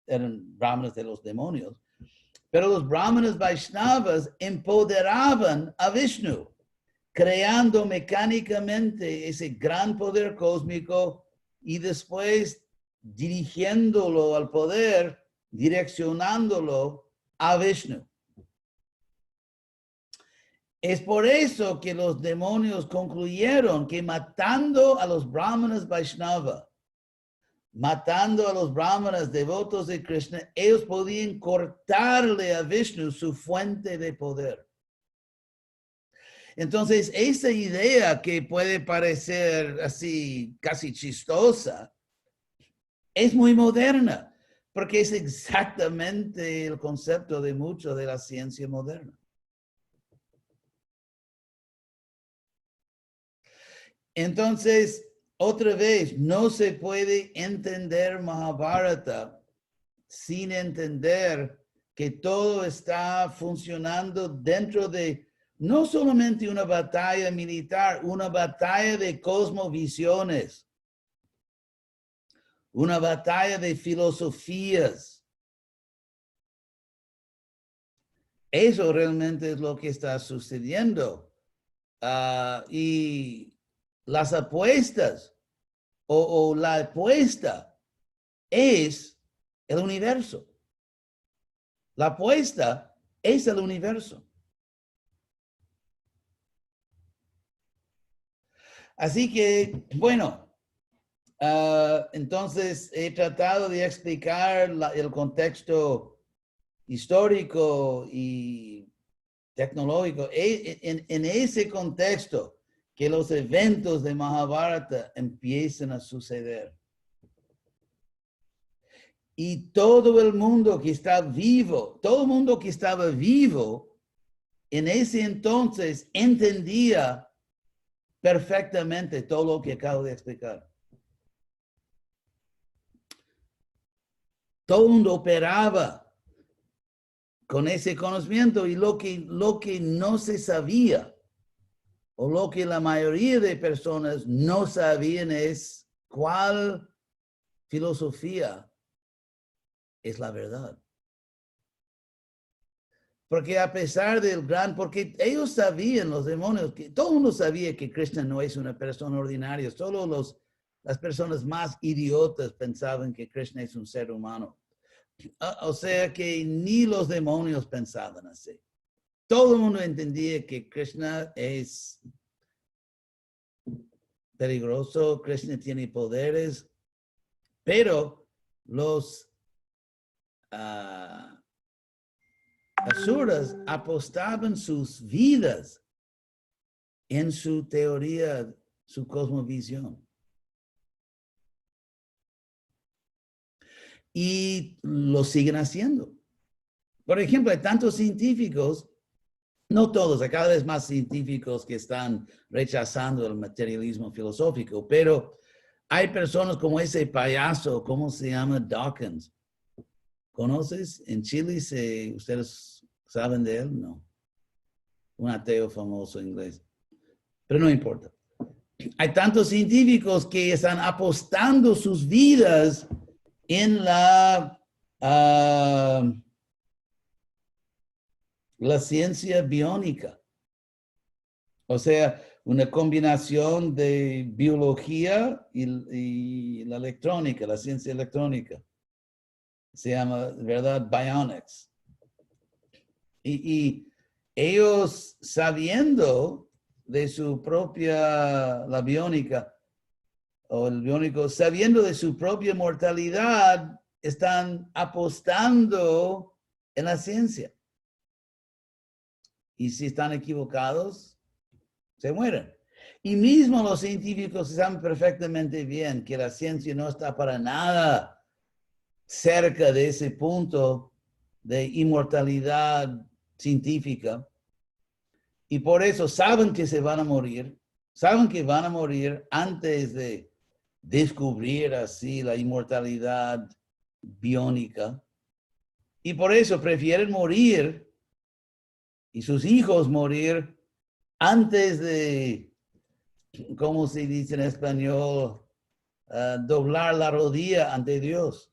B: eran brahmanas de los demonios, pero los brahmanas Vaishnavas empoderaban a Vishnu, creando mecánicamente ese gran poder cósmico y después dirigiéndolo al poder, direccionándolo a Vishnu. Es por eso que los demonios concluyeron que matando a los brahmanas Vaishnava, matando a los brahmanas devotos de Krishna, ellos podían cortarle a Vishnu su fuente de poder. Entonces, esa idea que puede parecer así casi chistosa, es muy moderna, porque es exactamente el concepto de mucho de la ciencia moderna. Entonces, otra vez, no se puede entender Mahabharata sin entender que todo está funcionando dentro de no solamente una batalla militar, una batalla de cosmovisiones, una batalla de filosofías. Eso realmente es lo que está sucediendo. Y las apuestas o la apuesta es el universo. La apuesta es el universo. Así que, bueno, entonces he tratado de explicar el contexto histórico y tecnológico. En ese contexto que los eventos de Mahabharata empiezan a suceder. Y todo el mundo que está vivo, todo el mundo que estaba vivo en ese entonces entendía perfectamente todo lo que acabo de explicar. Todo el mundo operaba con ese conocimiento y lo que no se sabía o lo que la mayoría de personas no sabían es cuál filosofía es la verdad. Porque a pesar del porque ellos sabían, los demonios, que todo el mundo sabía que Krishna no es una persona ordinaria, solo las personas más idiotas pensaban que Krishna es un ser humano. O sea que ni los demonios pensaban así. Todo el mundo entendía que Krishna es peligroso, Krishna tiene poderes, pero los asuras apostaban sus vidas en su teoría, su cosmovisión. Y lo siguen haciendo. Por ejemplo, hay tantos científicos, no todos, hay cada vez más científicos que están rechazando el materialismo filosófico, pero hay personas como ese payaso, ¿cómo se llama? Dawkins. ¿Conoces? En Chile, ¿ustedes saben de él? No. Un ateo famoso inglés. Pero no importa. Hay tantos científicos que están apostando sus vidas en la ciencia biónica. O sea, una combinación de biología y la electrónica, la ciencia electrónica. Se llama, ¿verdad? Bionics. Y ellos sabiendo de su propia, la biónica, o el biónico, sabiendo de su propia mortalidad, están apostando en la ciencia. Y si están equivocados, se mueren. Y mismo los científicos saben perfectamente bien que la ciencia no está para nada cerca de ese punto de inmortalidad científica. Y por eso saben que se van a morir, saben que van a morir antes de descubrir así la inmortalidad biónica. Y por eso prefieren morir y sus hijos morir antes de, ¿cómo se dice en español? Doblar la rodilla ante Dios.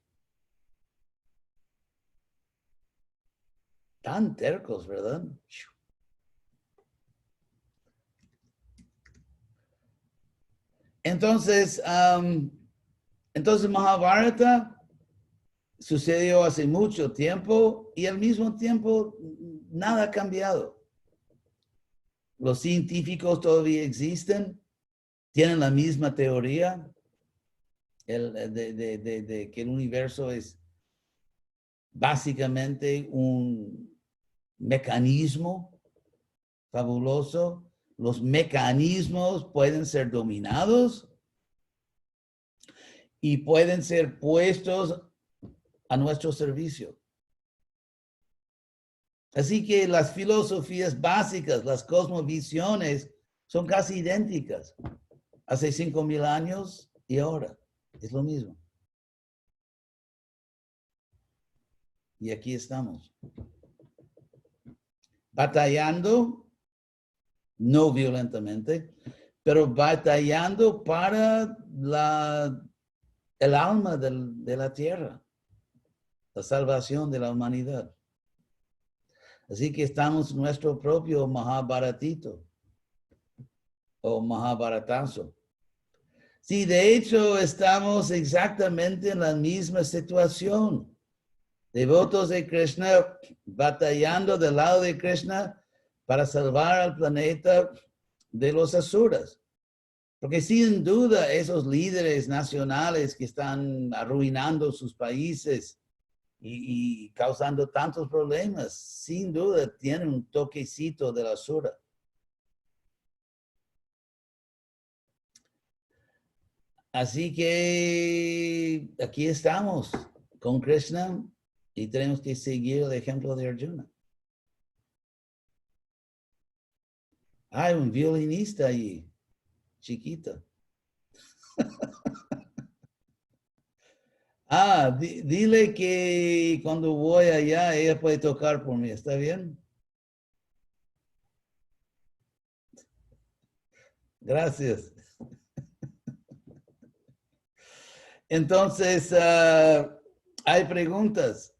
B: Tan tercos, ¿verdad? Entonces, Mahabharata sucedió hace mucho tiempo y al mismo tiempo nada ha cambiado. Los científicos todavía existen, tienen la misma teoría de que el universo es básicamente un mecanismo fabuloso. Los mecanismos pueden ser dominados y pueden ser puestos a nuestro servicio. Así que las filosofías básicas, las cosmovisiones, son casi idénticas. Hace 5,000 años y ahora es lo mismo. Y aquí estamos. Batallando, no violentamente, pero batallando para el alma de la tierra, la salvación de la humanidad. Así que estamos en nuestro propio Mahabharatito o Mahabharatazo. Sí, de hecho estamos exactamente en la misma situación. Devotos de Krishna batallando del lado de Krishna para salvar al planeta de los asuras. Porque sin duda esos líderes nacionales que están arruinando sus países y causando tantos problemas, sin duda tienen un toquecito de la asura. Así que aquí estamos con Krishna y tenemos que seguir el ejemplo de Arjuna. Hay un violinista ahí, chiquito. Dile que cuando voy allá, ella puede tocar por mí, ¿está bien? Gracias. Entonces, hay preguntas.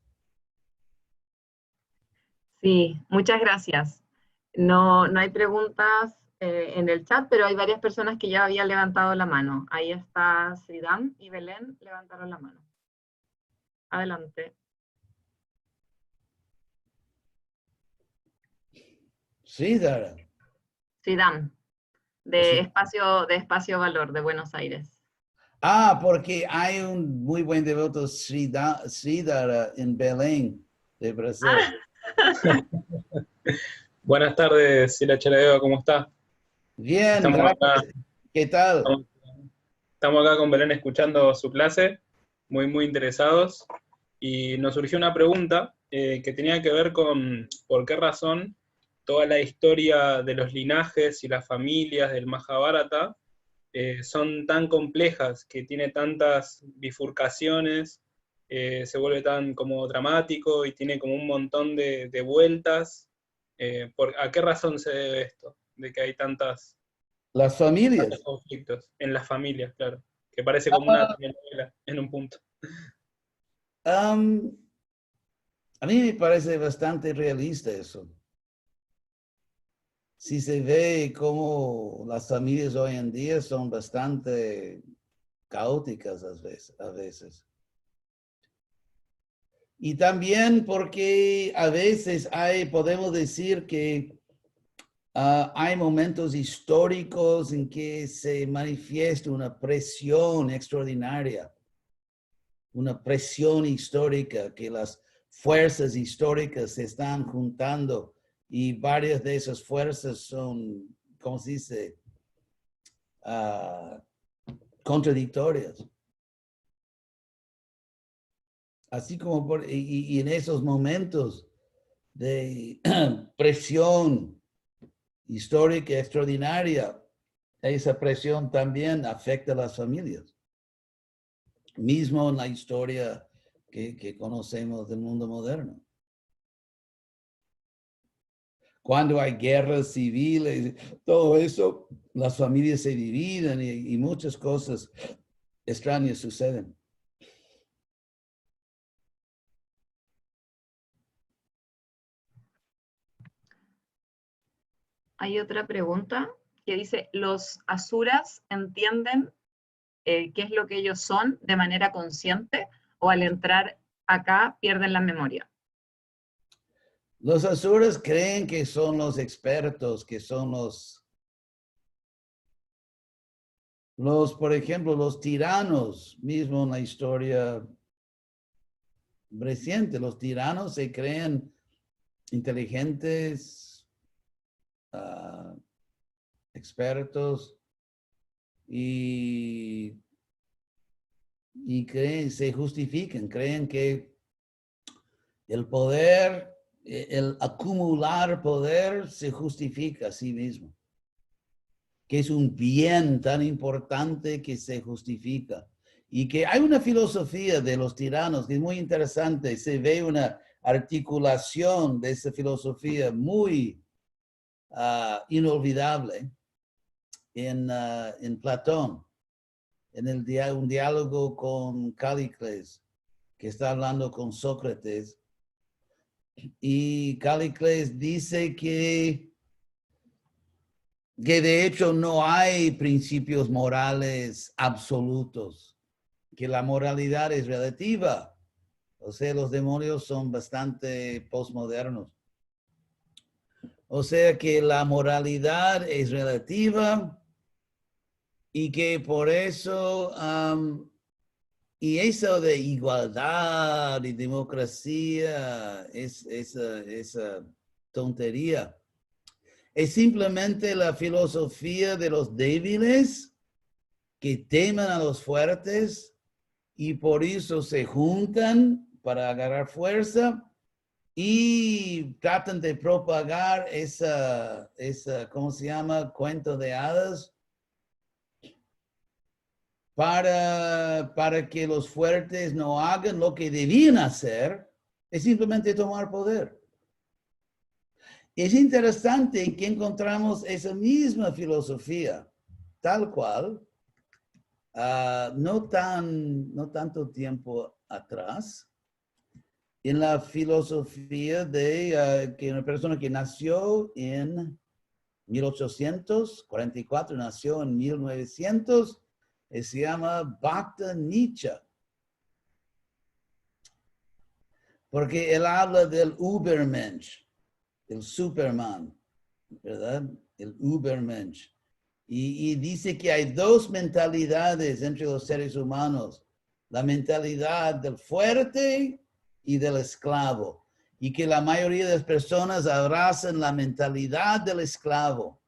A: Sí, muchas gracias. No hay preguntas en el chat, pero hay varias personas que ya habían levantado la mano. Ahí está Sridham y Belén levantaron la mano. Adelante.
B: Sridhara.
A: Sridham, de Espacio Valor, de Buenos Aires.
B: Porque hay un muy buen devoto Sridhara en Belén, de Brasil.
C: Buenas tardes, Sila Chaladeva, ¿cómo está?
B: Bien,
C: Estamos
B: gracias. ¿Qué tal?
C: Estamos acá con Belén escuchando su clase, muy interesados, y nos surgió una pregunta que tenía que ver con por qué razón toda la historia de los linajes y las familias del Mahabharata son tan complejas, que tiene tantas bifurcaciones, se vuelve tan como dramático y tiene como un montón de vueltas. ¿A qué razón se debe esto? De que hay tantos
B: Las familias.
C: conflictos en las familias, claro. Que parece como una telenovela en un punto.
B: A mí me parece bastante realista eso. Si se ve cómo las familias hoy en día son bastante caóticas a veces. Y también porque a veces podemos decir que hay momentos históricos en que se manifiesta una presión extraordinaria, una presión histórica, que las fuerzas históricas se están juntando y varias de esas fuerzas son, ¿cómo se dice? Contradictorias. Así como y en esos momentos de presión histórica extraordinaria, esa presión también afecta a las familias. Mismo en la historia que conocemos del mundo moderno. Cuando hay guerras civiles, todo eso, las familias se dividen y muchas cosas extrañas suceden.
A: Hay otra pregunta que dice, ¿los asuras entienden qué es lo que ellos son de manera consciente o al entrar acá pierden la memoria?
B: Los asuras creen que son los expertos, que son por ejemplo, los tiranos, mismo en la historia reciente, los tiranos se creen inteligentes, expertos y creen, se justifican, creen que el poder, el acumular poder se justifica a sí mismo, que es un bien tan importante que se justifica. Y que hay una filosofía de los tiranos que es muy interesante, se ve una articulación de esa filosofía muy inolvidable en Platón, en un diálogo con Callicles, que está hablando con Sócrates, y Callicles dice que de hecho no hay principios morales absolutos, que la moralidad es relativa. O sea, los demonios son bastante postmodernos. O sea que la moralidad es relativa y que por eso, y eso de igualdad y democracia es esa tontería. Es simplemente la filosofía de los débiles que temen a los fuertes y por eso se juntan para agarrar fuerza y tratan de propagar esa ¿cómo se llama? Cuento de hadas para que los fuertes no hagan lo que debían hacer, es simplemente tomar poder. Es interesante que encontramos esa misma filosofía, tal cual, no tanto tiempo atrás, en la filosofía de que una persona que nació en 1844, nació en 1900, se llama Bhakta Nietzsche. Porque él habla del Übermensch, el Superman, ¿verdad? El Übermensch. Y dice que hay dos mentalidades entre los seres humanos. La mentalidad del fuerte y del esclavo. Y que la mayoría de las personas abrazan la mentalidad del esclavo.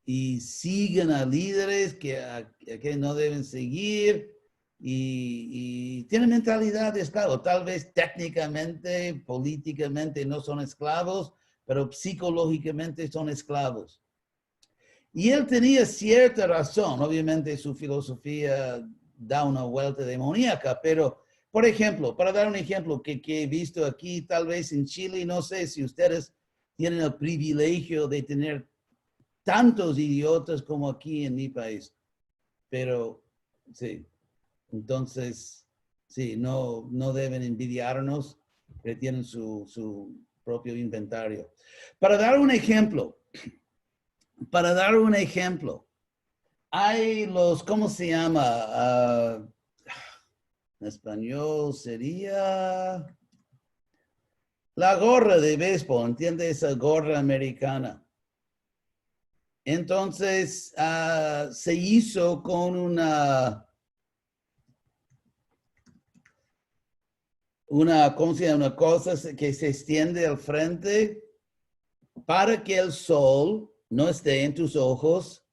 B: Y siguen a líderes que no deben seguir. Y tienen mentalidad de esclavo. Tal vez técnicamente, políticamente no son esclavos, pero psicológicamente son esclavos. Y él tenía cierta razón. Obviamente su filosofía da una vuelta demoníaca, pero, por ejemplo, para dar un ejemplo que he visto aquí, tal vez en Chile, no sé si ustedes tienen el privilegio de tener tantos idiotas como aquí en mi país, pero sí. Entonces, sí, no deben envidiarnos, que tienen su propio inventario. Para dar un ejemplo, hay ¿cómo se llama? En español sería la gorra de béisbol, ¿entiende? Esa gorra americana. Entonces, se hizo con una cosa que se extiende al frente para que el sol no esté en tus ojos.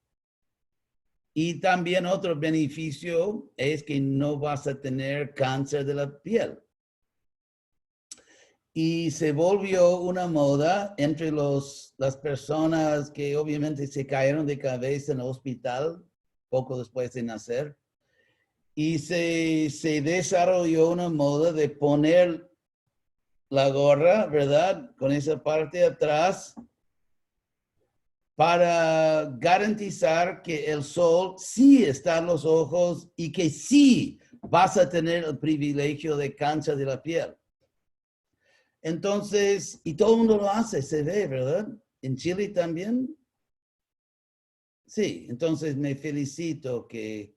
B: Y también otro beneficio es que no vas a tener cáncer de la piel. Y se volvió una moda entre las personas que obviamente se cayeron de cabeza en el hospital poco después de nacer. Y se desarrolló una moda de poner la gorra, ¿verdad? Con esa parte de atrás para garantizar que el sol sí está en los ojos y que sí vas a tener el privilegio de cáncer de la piel. Entonces, y todo el mundo lo hace, se ve, ¿verdad? ¿En Chile también? Sí, entonces me felicito que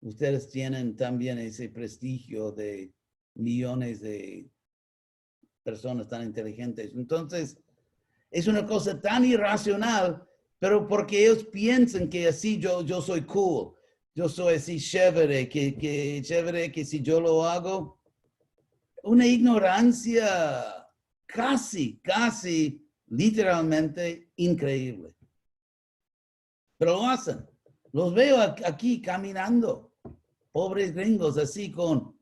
B: ustedes tienen también ese prestigio de millones de personas tan inteligentes. Entonces, es una cosa tan irracional, pero porque ellos piensan que así yo soy cool, yo soy así chévere, que si yo lo hago, una ignorancia casi literalmente increíble. Pero lo hacen. Los veo aquí caminando, pobres gringos, así con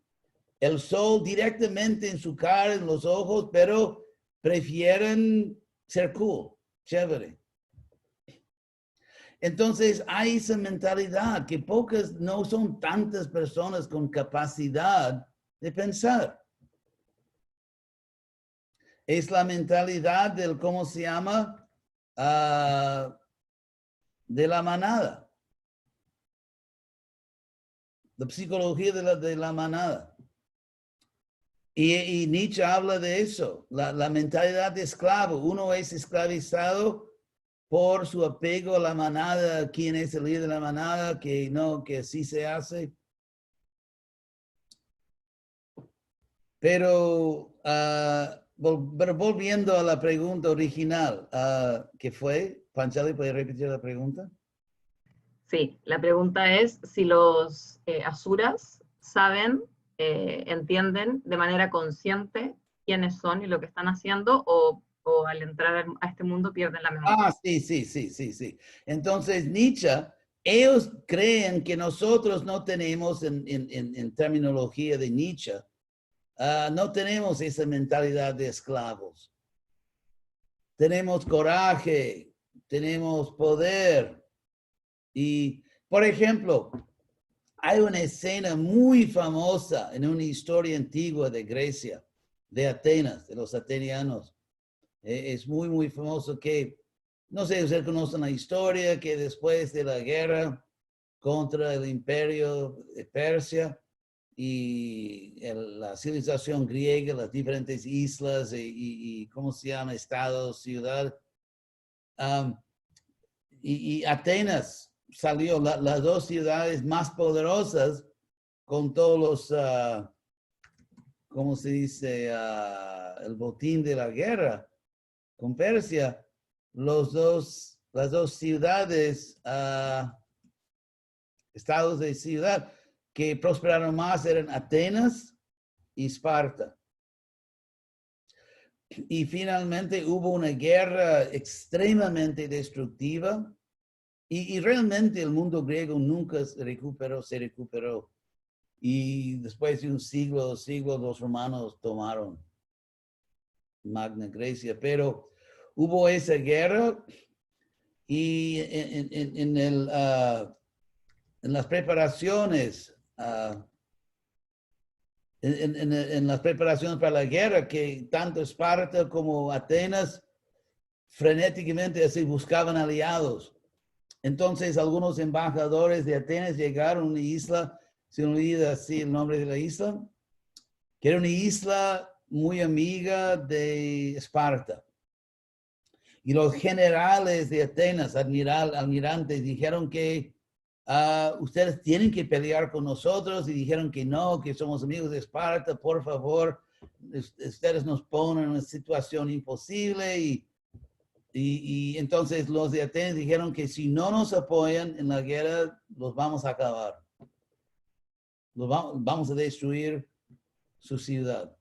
B: el sol directamente en su cara, en los ojos, pero prefieren ser cool, chévere. Entonces hay esa mentalidad que no son tantas personas con capacidad de pensar. Es la mentalidad del, ¿cómo se llama? De la manada. La psicología de la manada. Y Nietzsche habla de eso, la mentalidad de esclavo. Uno es esclavizado por su apego a la manada, quién es el líder de la manada, que así se hace. Pero volviendo a la pregunta original, ¿qué fue? Panchali, ¿puede repetir la pregunta?
A: Sí, la pregunta es si los asuras saben, entienden de manera consciente quiénes son y lo que están haciendo, o al entrar a este mundo pierden la memoria.
B: Sí. Entonces, Nietzsche, ellos creen que nosotros no tenemos, en terminología de Nietzsche, no tenemos esa mentalidad de esclavos. Tenemos coraje, tenemos poder. Y, por ejemplo, hay una escena muy famosa en una historia antigua de Grecia, de Atenas, de los atenianos. Es muy famoso que, no sé si ustedes conocen la historia, que después de la guerra contra el imperio de Persia y la civilización griega, las diferentes islas y ¿cómo se llama? Estados, ciudad. Y Atenas salió las dos ciudades más poderosas con todos los, ¿cómo se dice? El botín de la guerra con Persia. Las dos ciudades, estados de ciudad que prosperaron más eran Atenas y Esparta. Y finalmente hubo una guerra extremadamente destructiva. Y realmente el mundo griego nunca se recuperó. Y después de un siglo, 2 siglos, los romanos tomaron Magna Grecia. Pero hubo esa guerra y en las preparaciones, en las preparaciones para la guerra, que tanto Esparta como Atenas frenéticamente así buscaban aliados. Entonces, algunos embajadores de Atenas llegaron a una isla, se me olvida así el nombre de la isla, que era una isla muy amiga de Esparta. Y los generales de Atenas, almirantes, dijeron que ustedes tienen que pelear con nosotros, y dijeron que no, que somos amigos de Esparta, por favor, ustedes nos ponen en una situación imposible. Y entonces los de Atenas dijeron que si no nos apoyan en la guerra, los vamos a acabar. Vamos a destruir su ciudad.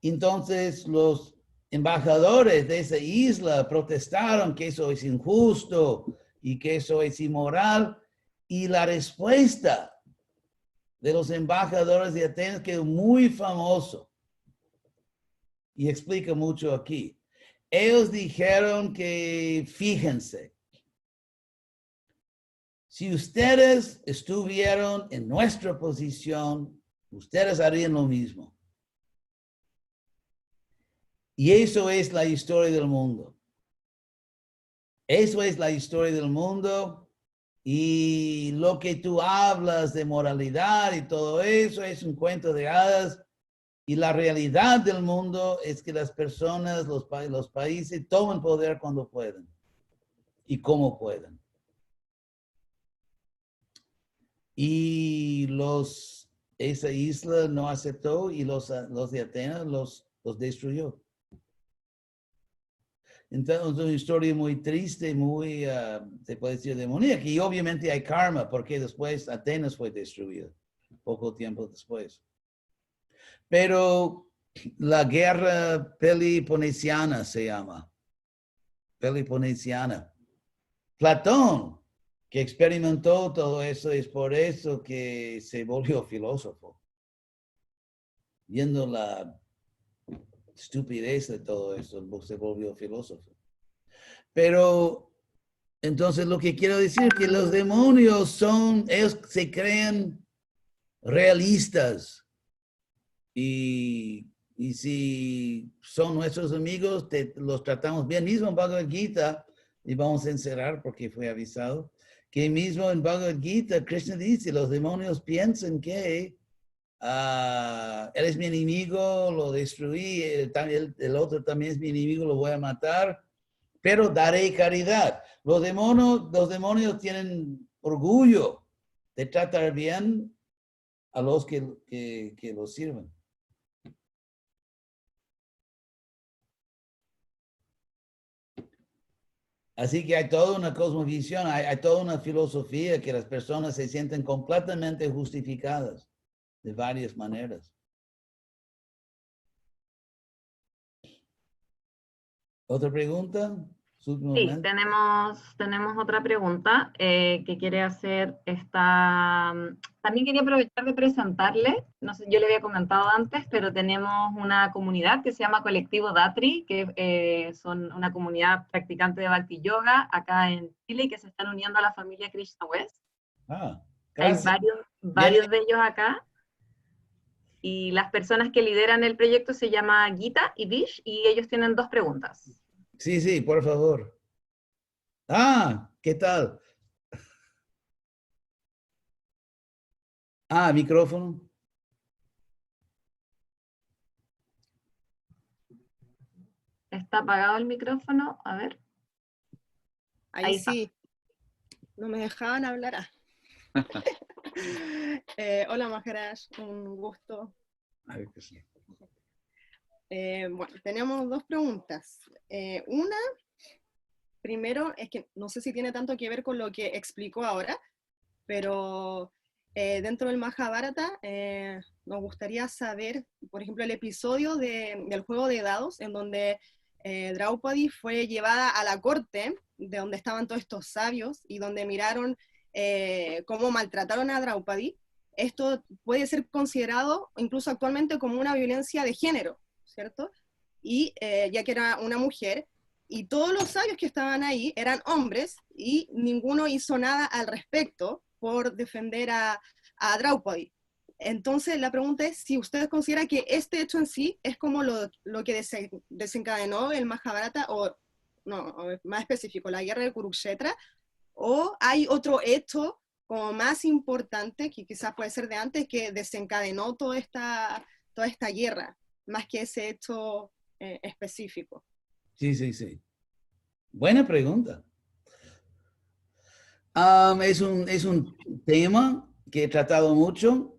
B: Entonces los embajadores de esa isla protestaron que eso es injusto y que eso es inmoral, y la respuesta de los embajadores de Atenas quedó muy famoso y explica mucho aquí. Ellos dijeron que, fíjense, si ustedes estuvieran en nuestra posición, ustedes harían lo mismo. Y eso es la historia del mundo. Eso es la historia del mundo. Y lo que tú hablas de moralidad y todo eso es un cuento de hadas. Y la realidad del mundo es que las personas, los países toman poder cuando pueden y como pueden. Y esa isla no aceptó y los de Atenas los destruyó. Entonces, es una historia muy triste, muy, se puede decir, demoníaca. Y obviamente hay karma, porque después Atenas fue destruida, poco tiempo después. Pero la guerra peloponnesiana se llama. Peloponnesiana. Platón, que experimentó todo eso, es por eso que se volvió filósofo. Viendo la estupidez de todo eso, se volvió filósofo. Pero entonces lo que quiero decir es que los demonios ellos se creen realistas. Y si son nuestros amigos, los tratamos bien. Mismo en Bhagavad Gita, y vamos a encerrar porque fue avisado, que mismo en Bhagavad Gita, Krishna dice, los demonios piensan que él es mi enemigo, lo destruí, el otro también es mi enemigo, lo voy a matar, pero daré caridad. Los demonios tienen orgullo de tratar bien a los que los sirven. Así que hay toda una cosmovisión, hay toda una filosofía que las personas se sienten completamente justificadas de varias maneras. ¿Otra pregunta?
A: Sí, tenemos otra pregunta que quiere hacer esta. También quería aprovechar de presentarle, no sé, yo le había comentado antes, pero tenemos una comunidad que se llama Colectivo Datri, que son una comunidad practicante de Bhakti Yoga acá en Chile y que se están uniendo a la familia Krishna West. Hay varios de ellos acá. Y las personas que lideran el proyecto se llama Gita y Vish, y ellos tienen 2 preguntas.
B: Sí, por favor. ¿Qué tal? Micrófono.
A: ¿Está apagado el micrófono? A ver.
D: Ahí sí. No me dejaban hablar. Hola Maharaj, un gusto. Bueno, tenemos 2 preguntas. Una, primero, es que no sé si tiene tanto que ver con lo que explicó ahora, pero dentro del Mahabharata nos gustaría saber, por ejemplo, el episodio del juego de dados, en donde Draupadi fue llevada a la corte, de donde estaban todos estos sabios, y donde miraron cómo maltrataron a Draupadi. Esto puede ser considerado incluso actualmente como una violencia de género, ¿cierto? Y ya que era una mujer, y todos los sabios que estaban ahí eran hombres, y ninguno hizo nada al respecto por defender a Draupadi. Entonces la pregunta es si ustedes consideran que este hecho en sí es como lo que desencadenó el Mahabharata, o no, más específico, la guerra de Kurukshetra, o hay otro hecho como más importante, que quizás puede ser de antes, que desencadenó toda esta guerra, más que ese hecho específico.
B: Sí. Buena pregunta. Es un tema que he tratado mucho,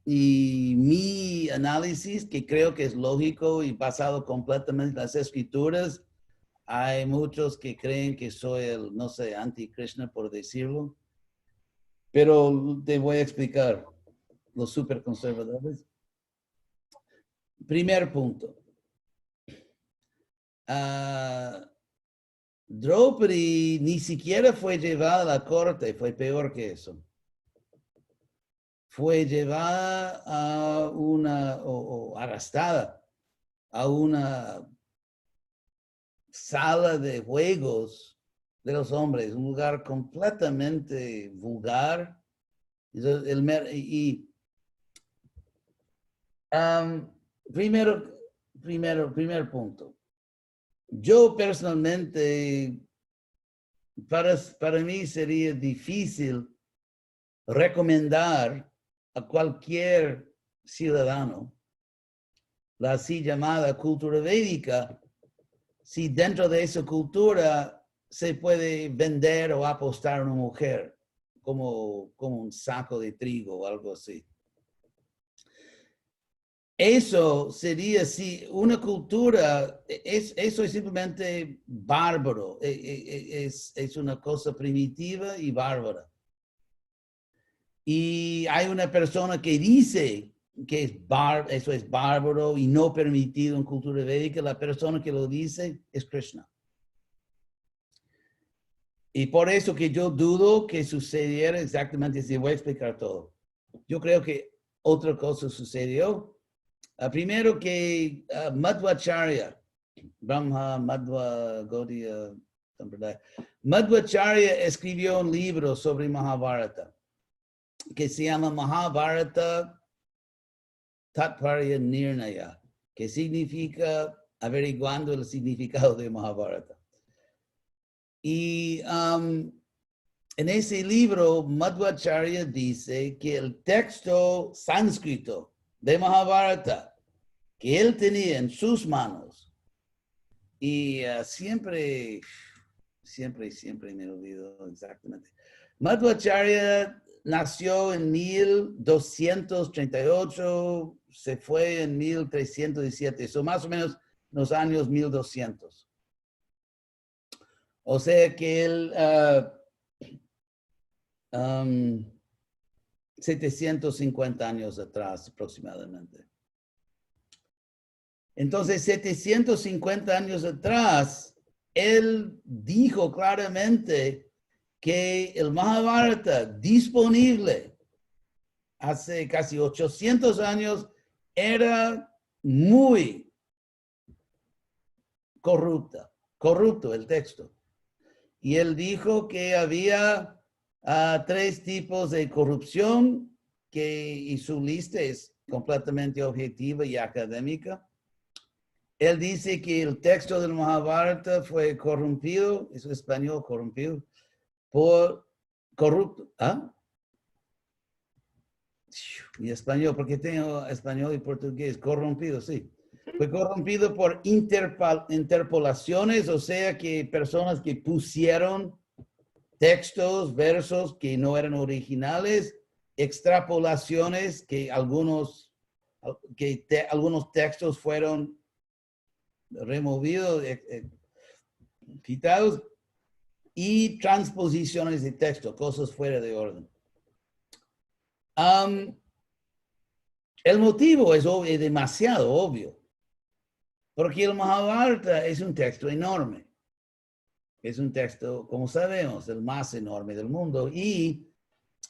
B: y mi análisis, que creo que es lógico y basado completamente en las escrituras, hay muchos que creen que soy no sé, anti-Krishna por decirlo, pero te voy a explicar. Los super conservadores primer punto. Draupadi ni siquiera fue llevada a la corte, fue peor que eso. Fue llevada a o arrastrada a una sala de juegos de los hombres, un lugar completamente vulgar. Primer punto. Yo personalmente, para mí sería difícil recomendar a cualquier ciudadano la así llamada cultura védica si dentro de esa cultura se puede vender o apostar a una mujer como un saco de trigo o algo así. Eso sería, si una cultura, eso es simplemente bárbaro, es una cosa primitiva y bárbara. Y hay una persona que dice que eso es bárbaro y no permitido en cultura védica, la persona que lo dice es Krishna. Y por eso que yo dudo que sucediera exactamente así. Voy a explicar todo. Yo creo que otra cosa sucedió. Primero que Madhvacharya, Brahma, Madhva, Gaudiya, Sampradaya. Madhvacharya escribió un libro sobre Mahabharata que se llama Mahabharata Tatparya Nirnaya, que significa averiguando el significado de Mahabharata. Y en ese libro, Madhvacharya dice que el texto sánscrito de Mahabharata que él tenía en sus manos, y siempre me olvido exactamente. Madhvacharya nació en 1238, se fue en 1317, son más o menos los años 1200. O sea que él 750 años atrás aproximadamente. Entonces, 750 años atrás, él dijo claramente que el Mahabharata disponible hace casi 800 años era muy corrupto el texto. Y él dijo que había 3 tipos de corrupción y su lista es completamente objetiva y académica. Él dice que el texto del Mahabharata fue corrompido, es español, corrompido, por corrupto. Y español, porque tengo español y portugués, corrompido, sí. Fue corrompido por interpolaciones, o sea que personas que pusieron textos, versos que no eran originales, extrapolaciones que algunos textos fueron removidos, quitados, y transposiciones de texto, cosas fuera de orden. El motivo es demasiado obvio, porque el Mahabharata es un texto enorme. Es un texto, como sabemos, el más enorme del mundo. Y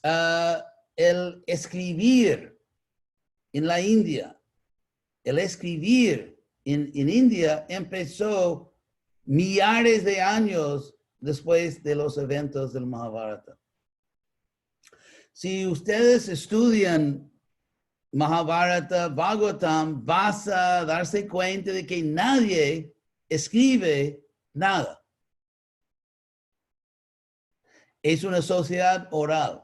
B: el escribir en la India, el escribir en India empezó millares de años después de los eventos del Mahabharata. Si ustedes estudian Mahabharata, Bhagavatam, vas a darse cuenta de que nadie escribe nada. Es una sociedad oral.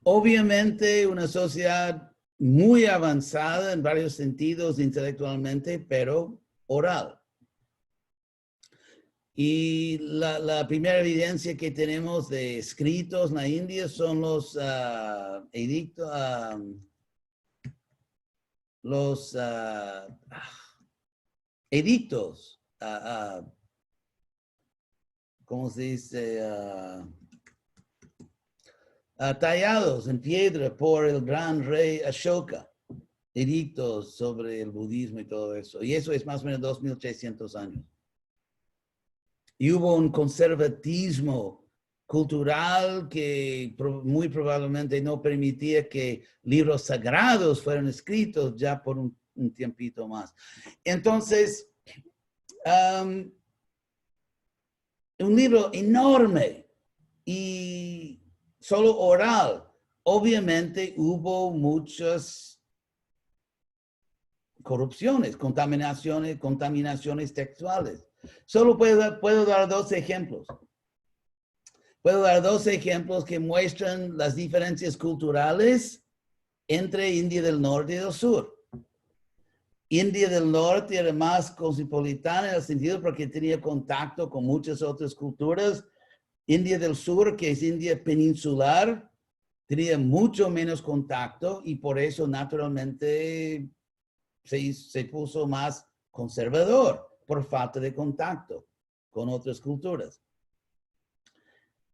B: Obviamente una sociedad muy avanzada en varios sentidos intelectualmente, pero oral. Y la primera evidencia que tenemos de escritos en la India son los edictos, ¿cómo se dice? Tallados en piedra por el gran rey Ashoka. edictos sobre el budismo y todo eso. Y eso es más o menos 2.300 años. Y hubo un conservatismo cultural que muy probablemente no permitía que libros sagrados fueran escritos ya por un tiempito más. Entonces, un libro enorme y solo oral. Obviamente hubo muchas corrupciones, contaminaciones textuales. Solo puedo dar dos ejemplos. Puedo dar dos ejemplos que muestran las diferencias culturales entre India del Norte y del Sur. India del Norte era más cosmopolitana en el sentido porque tenía contacto con muchas otras culturas. India del Sur, que es India peninsular, tenía mucho menos contacto y por eso naturalmente se puso más conservador por falta de contacto con otras culturas.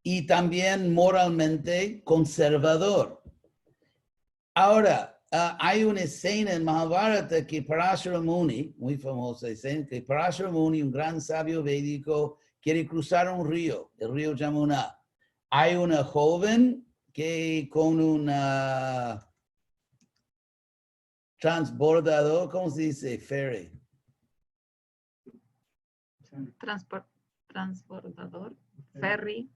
B: Y también moralmente conservador. Ahora, hay una escena en Mahabharata que Parashara Muni, muy famosa escena, que Parashara Muni, un gran sabio védico, quiere cruzar un río, el río Yamuna. Hay una joven que con una transbordador, ¿cómo se dice? Ferry.
A: Transbordador, ferry.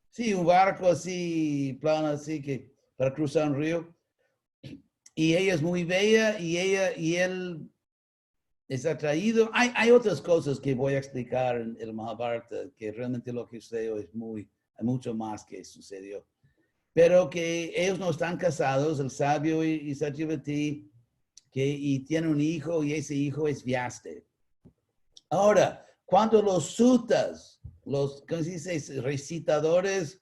B: Sí, un barco así, plano así, que para cruzar un río. Y ella es muy bella y él es atraído. Hay otras cosas que voy a explicar en el Mahabharata, que realmente lo que sucedió es hay mucho más que sucedió. Pero que ellos no están casados, el sabio y Satyavati, y tienen un hijo y ese hijo es Vyaste. Ahora, cuando los sutas, ¿cómo se dice? Recitadores,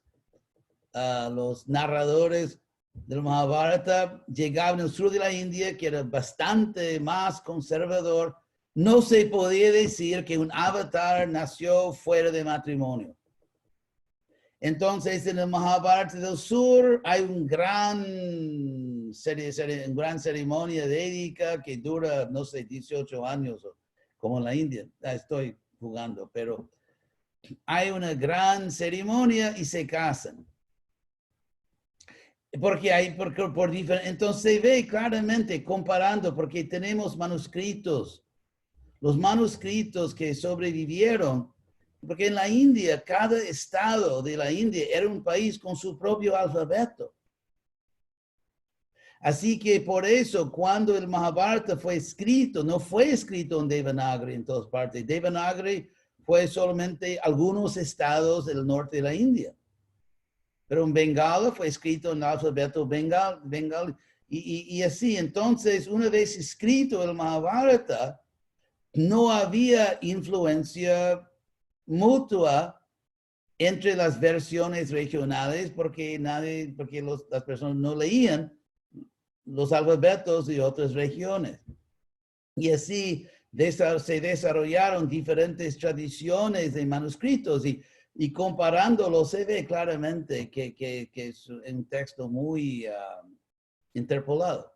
B: los narradores del Mahabharata llegaban al sur de la India, que era bastante más conservador, no se podía decir que un avatar nació fuera de matrimonio. Entonces, en el Mahabharata del Sur hay una gran ceremonia védica que dura, no sé, 18 años, como en la India. Estoy jugando, pero hay una gran ceremonia y se casan. Entonces se ve claramente comparando, porque tenemos manuscritos, los manuscritos que sobrevivieron, porque en la India, cada estado de la India era un país con su propio alfabeto. Así que por eso, cuando el Mahabharata fue escrito, no fue escrito en Devanagari en todas partes. Devanagari fue solamente algunos estados del norte de la India. Pero en Bengala fue escrito en el alfabeto bengal, y así. Entonces, una vez escrito el Mahabharata, no había influencia mutua entre las versiones regionales porque las personas no leían los alfabetos de otras regiones. Y así se desarrollaron diferentes tradiciones de manuscritos y comparándolo se ve claramente que es un texto muy interpolado.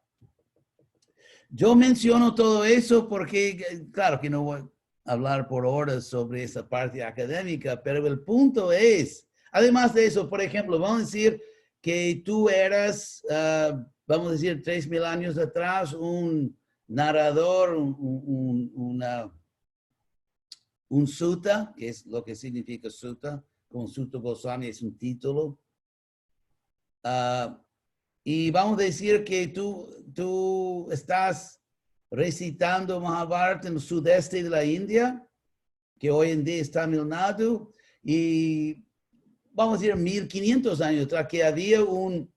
B: Yo menciono todo eso porque, claro que no voy a hablar por horas sobre esa parte académica, pero el punto es, además de eso, por ejemplo, vamos a decir que tú eras, vamos a decir, 3.000 años atrás, un narrador, un sutta, que es lo que significa sutta, como Sutta Goswami es un título. Y vamos a decir que tú estás recitando Mahabharata en el sudeste de la India, que hoy en día es Tamil Nadu, y vamos a decir 1500 años atrás, que había un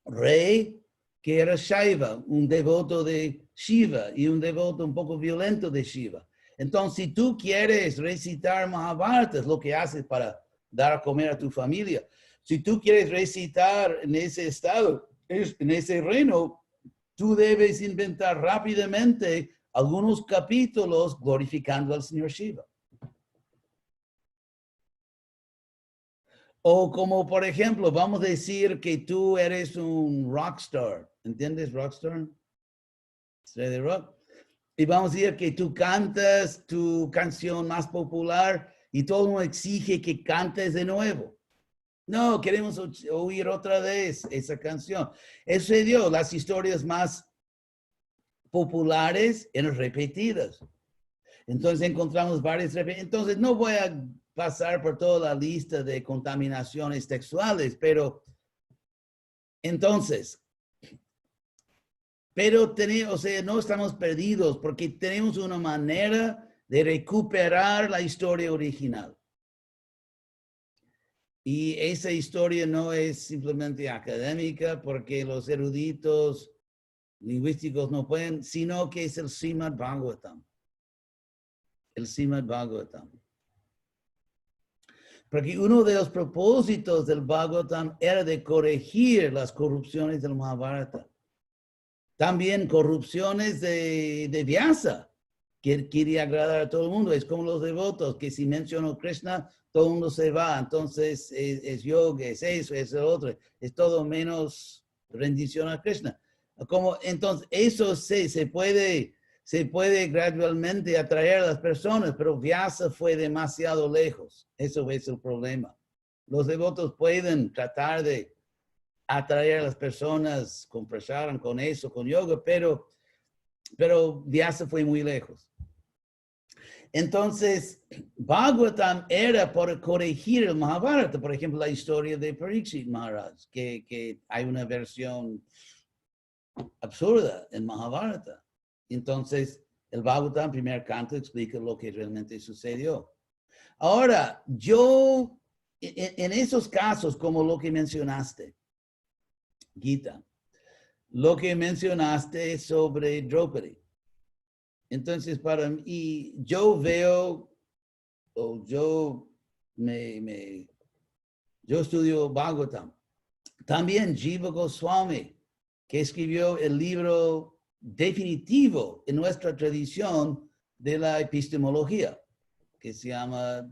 B: rey que era Shaiva, un devoto de Shiva y un devoto un poco violento de Shiva. Entonces, si tú quieres recitar Mahabharata, es lo que haces para dar a comer a tu familia. Si tú quieres recitar en ese estado, en ese reino, tú debes inventar rápidamente algunos capítulos glorificando al Señor Shiva. O como, por ejemplo, vamos a decir que tú eres un rockstar. ¿Entiendes rockstar? estrella de rock. Y vamos a decir que tú cantas tu canción más popular y todo el mundo exige que cantes de nuevo. No, queremos oír otra vez esa canción. Eso se dio, las historias más populares eran repetidas. Entonces encontramos varias repeticiones. Entonces no voy a pasar por toda la lista de contaminaciones textuales, pero entonces, o sea, no estamos perdidos porque tenemos una manera de recuperar la historia original. Y esa historia no es simplemente académica porque los eruditos lingüísticos no pueden, sino que es el Srimad Bhagavatam. El Srimad Bhagavatam. Porque uno de los propósitos del Bhagavatam era de corregir las corrupciones del Mahabharata. También corrupciones de Vyasa, que quería agradar a todo el mundo. Es como los devotos, que si menciono Krishna, todo el mundo se va. Entonces es yoga, es eso, es lo otro. Es todo menos rendición a Krishna. Entonces eso se puede gradualmente atraer a las personas, pero Vyasa fue demasiado lejos. Eso es el problema. Los devotos pueden tratar de atraer a las personas con prasadam, con eso, con yoga, pero Vyasa fue muy lejos. Entonces, Bhagavatam era por corregir el Mahabharata, por ejemplo, la historia de Parikshit Maharaj, que hay una versión absurda en Mahabharata. Entonces, el Bhagavatam, primer canto, explica lo que realmente sucedió. Ahora, en esos casos, como lo que mencionaste, Gita, lo que mencionaste sobre Draupadi. Entonces, para mí, yo veo, yo estudio Bhagavatam. También Jiva Goswami, que escribió el libro definitivo en nuestra tradición de la epistemología, que se llama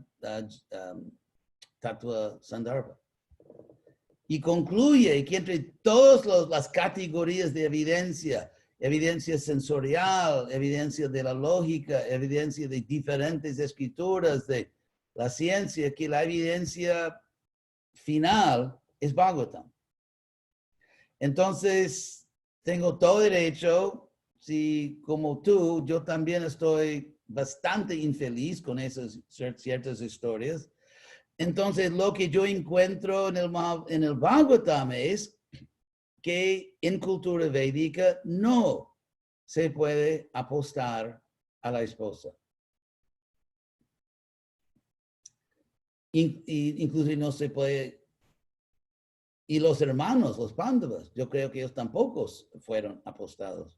B: Tattva Sandarbha. Y concluye que entre todas las categorías de evidencia sensorial, evidencia de la lógica, evidencia de diferentes escrituras de la ciencia, que la evidencia final es Bhagavatam. Entonces, tengo todo derecho, si como tú, yo también estoy bastante infeliz con esas ciertas historias. Entonces, lo que yo encuentro en el Bhagavatam es que en cultura védica no se puede apostar a la esposa. Incluso no se puede. Y los hermanos, los Pándavas, yo creo que ellos tampoco fueron apostados.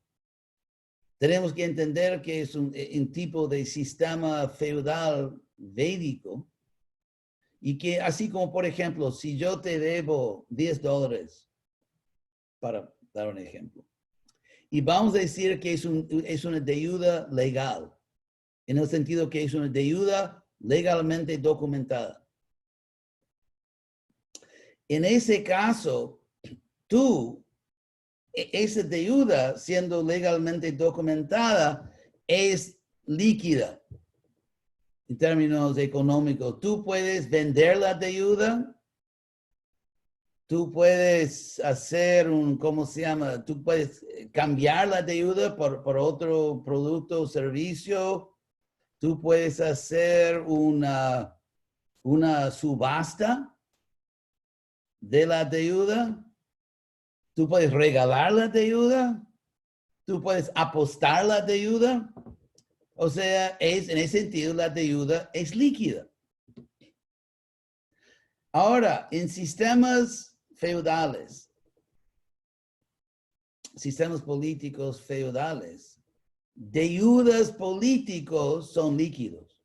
B: Tenemos que entender que es un tipo de sistema feudal védico. Y que así como, por ejemplo, si yo te debo $10, para dar un ejemplo, y vamos a decir que es una deuda legal, en el sentido que es una deuda legalmente documentada. En ese caso, esa deuda siendo legalmente documentada es líquida. En términos económicos, tú puedes vender la deuda, tú puedes hacer ¿cómo se llama? Tú puedes cambiar la deuda por otro producto o servicio, tú puedes hacer una subasta de la deuda, tú puedes regalar la deuda, tú puedes apostar la deuda. O sea, en ese sentido, la deuda es líquida. Ahora, en sistemas feudales, sistemas políticos feudales, deudas políticos son líquidas.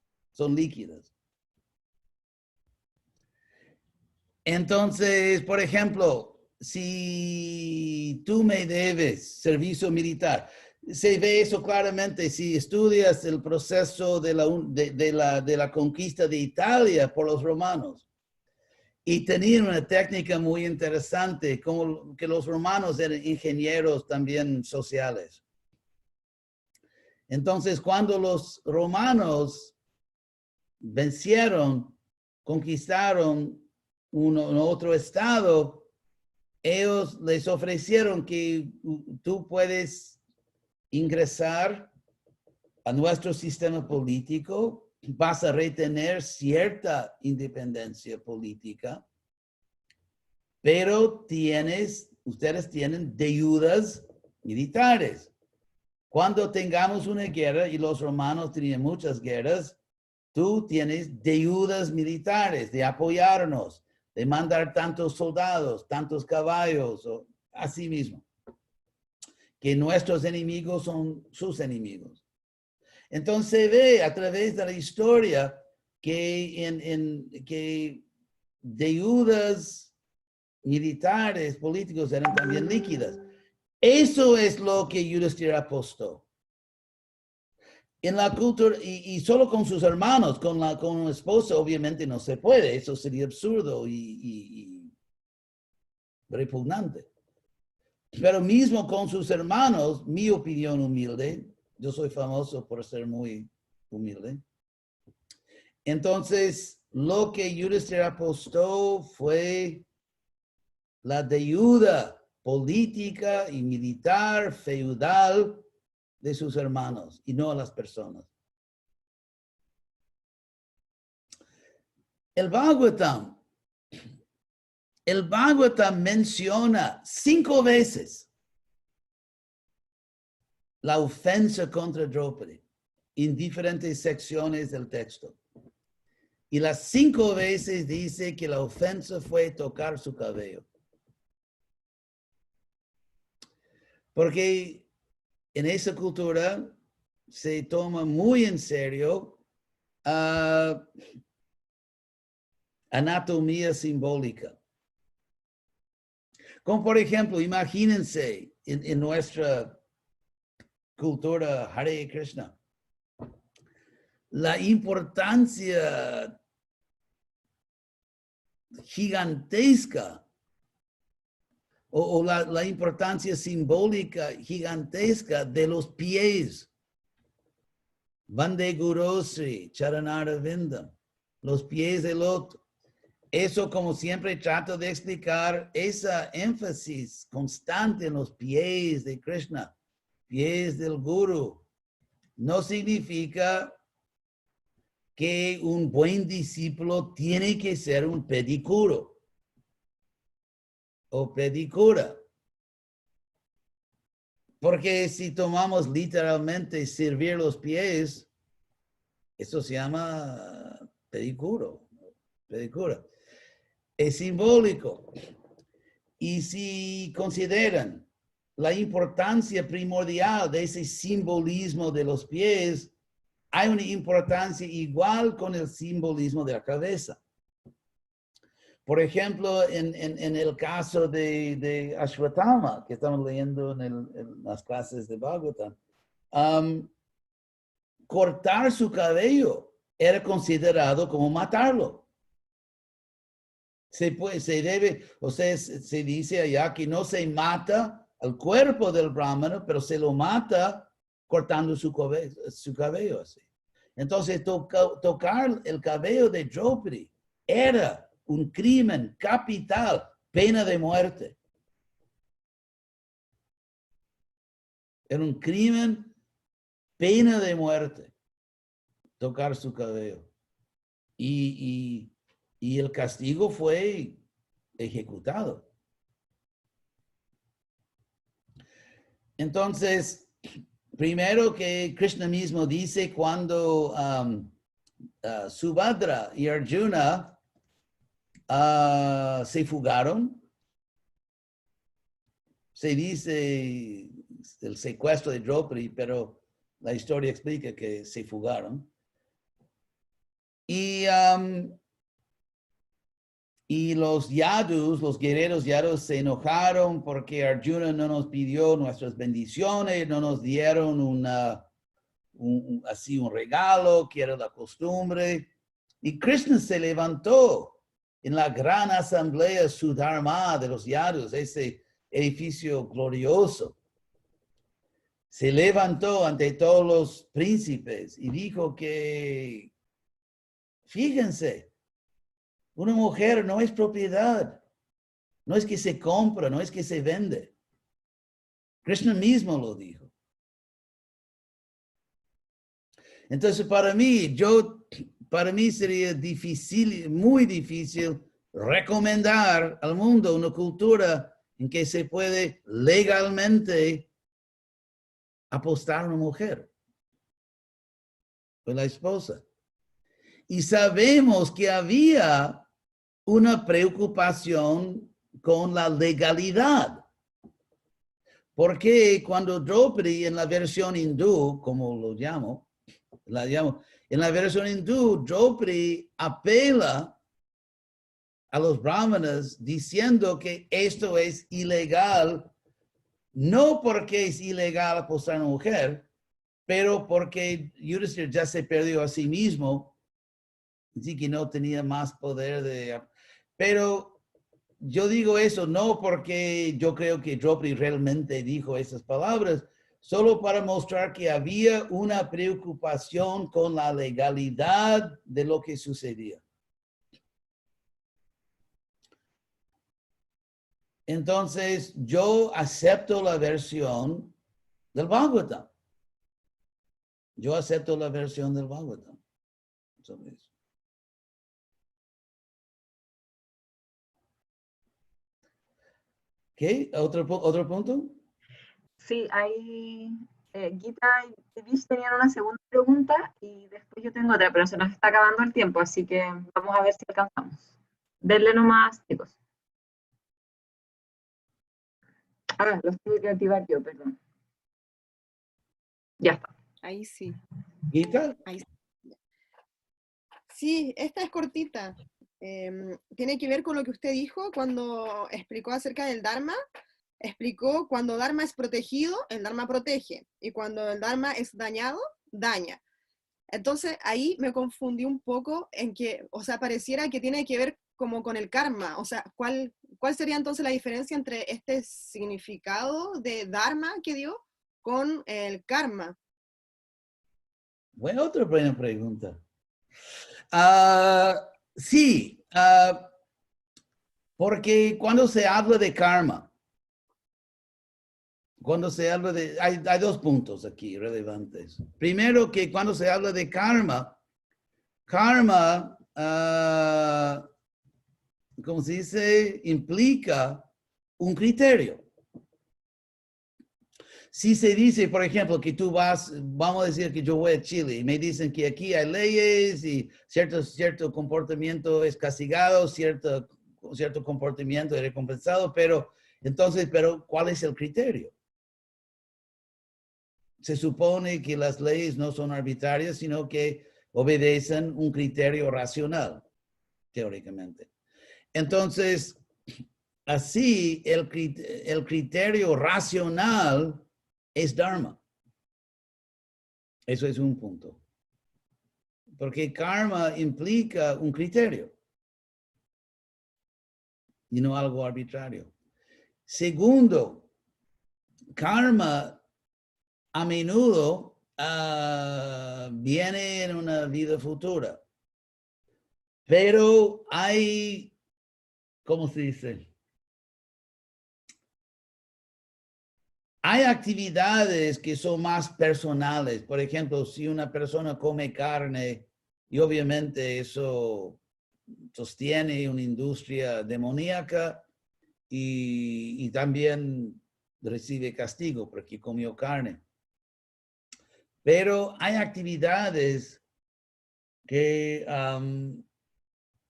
B: Entonces, por ejemplo, si tú me debes servicio militar, se ve eso claramente si estudias el proceso de la conquista de Italia por los romanos. Y tenían una técnica muy interesante, como que los romanos eran ingenieros también sociales. Entonces, cuando los romanos vencieron, conquistaron un otro estado, ellos les ofrecieron que tú puedes ingresar a nuestro sistema político, vas a retener cierta independencia política, pero ustedes tienen deudas militares. Cuando tengamos una guerra, y los romanos tenían muchas guerras, tú tienes deudas militares de apoyarnos, de mandar tantos soldados, tantos caballos, o así mismo. Que nuestros enemigos son sus enemigos. Entonces se ve a través de la historia que deudas militares, políticos eran también líquidas. Eso es lo que Yudhishthira apostó. En la cultura, y solo con sus hermanos, con un esposo, obviamente no se puede. Eso sería absurdo y repugnante. Pero mismo con sus hermanos, mi opinión humilde, yo soy famoso por ser muy humilde. Entonces, lo que Yudhishthira apostó fue la deuda política y militar feudal de sus hermanos y no a las personas. El Bhagavatam menciona 5 veces la ofensa contra Draupadi en diferentes secciones del texto. Y las 5 veces dice que la ofensa fue tocar su cabello. Porque en esa cultura se toma muy en serio anatomía simbólica. Como por ejemplo, imagínense en nuestra cultura Hare Krishna, la importancia gigantesca o la importancia simbólica gigantesca de los pies. Vande Gurosri, Charanarvindam, los pies del loto. Eso, como siempre trato de explicar, esa énfasis constante en los pies de Krishna, pies del Guru, no significa que un buen discípulo tiene que ser un pedicuro o pedicura. Porque si tomamos literalmente servir los pies, eso se llama pedicura. Es simbólico. Y si consideran la importancia primordial de ese simbolismo de los pies, hay una importancia igual con el simbolismo de la cabeza. Por ejemplo, en el caso de Ashwatthama, que estamos leyendo en las clases de Bhagavatam, cortar su cabello era considerado como matarlo. Se dice allá que no se mata al cuerpo del brahmana, pero se lo mata cortando su cabello así. Entonces, tocar el cabello de Draupadi era un crimen capital, pena de muerte. Era un crimen, pena de muerte, tocar su cabello. Y el castigo fue ejecutado. Entonces, primero que Krishna mismo dice cuando Subhadra y Arjuna se fugaron, se dice el secuestro de Draupadi, pero la historia explica que se fugaron. Y los yadus, los guerreros yadus se enojaron porque Arjuna no nos pidió nuestras bendiciones, no nos dieron un regalo, que era la costumbre. Y Krishna se levantó en la gran asamblea Sudharma de los yadus, ese edificio glorioso. se levantó ante todos los príncipes y dijo que, fíjense, una mujer no es propiedad, no es que se compra, no es que se vende. Krishna mismo lo dijo. Entonces, para mí sería difícil, muy difícil recomendar al mundo una cultura en que se puede legalmente apostar a una mujer con la esposa. Y sabemos que había una preocupación con la legalidad. Porque cuando Draupadi en la versión hindú, como la llamo, en la versión hindú, Draupadi apela a los brahmanas diciendo que esto es ilegal, no porque es ilegal apostar a una mujer, pero porque Yudhishthira ya se perdió a sí mismo, así que no tenía más poder Pero yo digo eso no porque yo creo que Draupadi realmente dijo esas palabras, solo para mostrar que había una preocupación con la legalidad de lo que sucedía. Entonces, yo acepto la versión del Bhagavatam. Yo acepto la versión del Bhagavatam. ¿Qué? ¿Otro punto?
A: Sí, ahí Gita y Vish tenían una segunda pregunta y después yo tengo otra, pero se nos está acabando el tiempo, así que vamos a ver si alcanzamos. Denle nomás, chicos. Los tuve que activar yo, perdón. Ya está.
D: Ahí sí.
B: ¿Gita?
D: Ahí sí. Sí, esta es cortita. Tiene que ver con lo que usted dijo cuando explicó acerca del Dharma. Explicó cuando Dharma es protegido, el Dharma protege, y cuando el Dharma es dañado, daña. Entonces ahí me confundí un poco en que, o sea, pareciera que tiene que ver como con el karma. O sea, ¿cuál sería entonces la diferencia entre este significado de Dharma que dio con el karma?
B: Bueno, otra buena pregunta. Sí, porque cuando se habla de karma, hay dos puntos aquí relevantes. Primero, que cuando se habla de karma, como se dice, implica un criterio. Si se dice, por ejemplo, que tú vamos a decir que yo voy a Chile y me dicen que aquí hay leyes y cierto comportamiento es castigado, cierto comportamiento es recompensado, pero ¿cuál es el criterio? Se supone que las leyes no son arbitrarias, sino que obedecen un criterio racional, teóricamente. Entonces, así el criterio racional es Dharma. Eso es un punto. Porque karma implica un criterio y no algo arbitrario. Segundo, karma a menudo viene en una vida futura. Pero hay, ¿cómo se dice? Hay actividades que son más personales. Por ejemplo, si una persona come carne, y obviamente eso sostiene una industria demoníaca y también recibe castigo porque comió carne. Pero hay actividades que,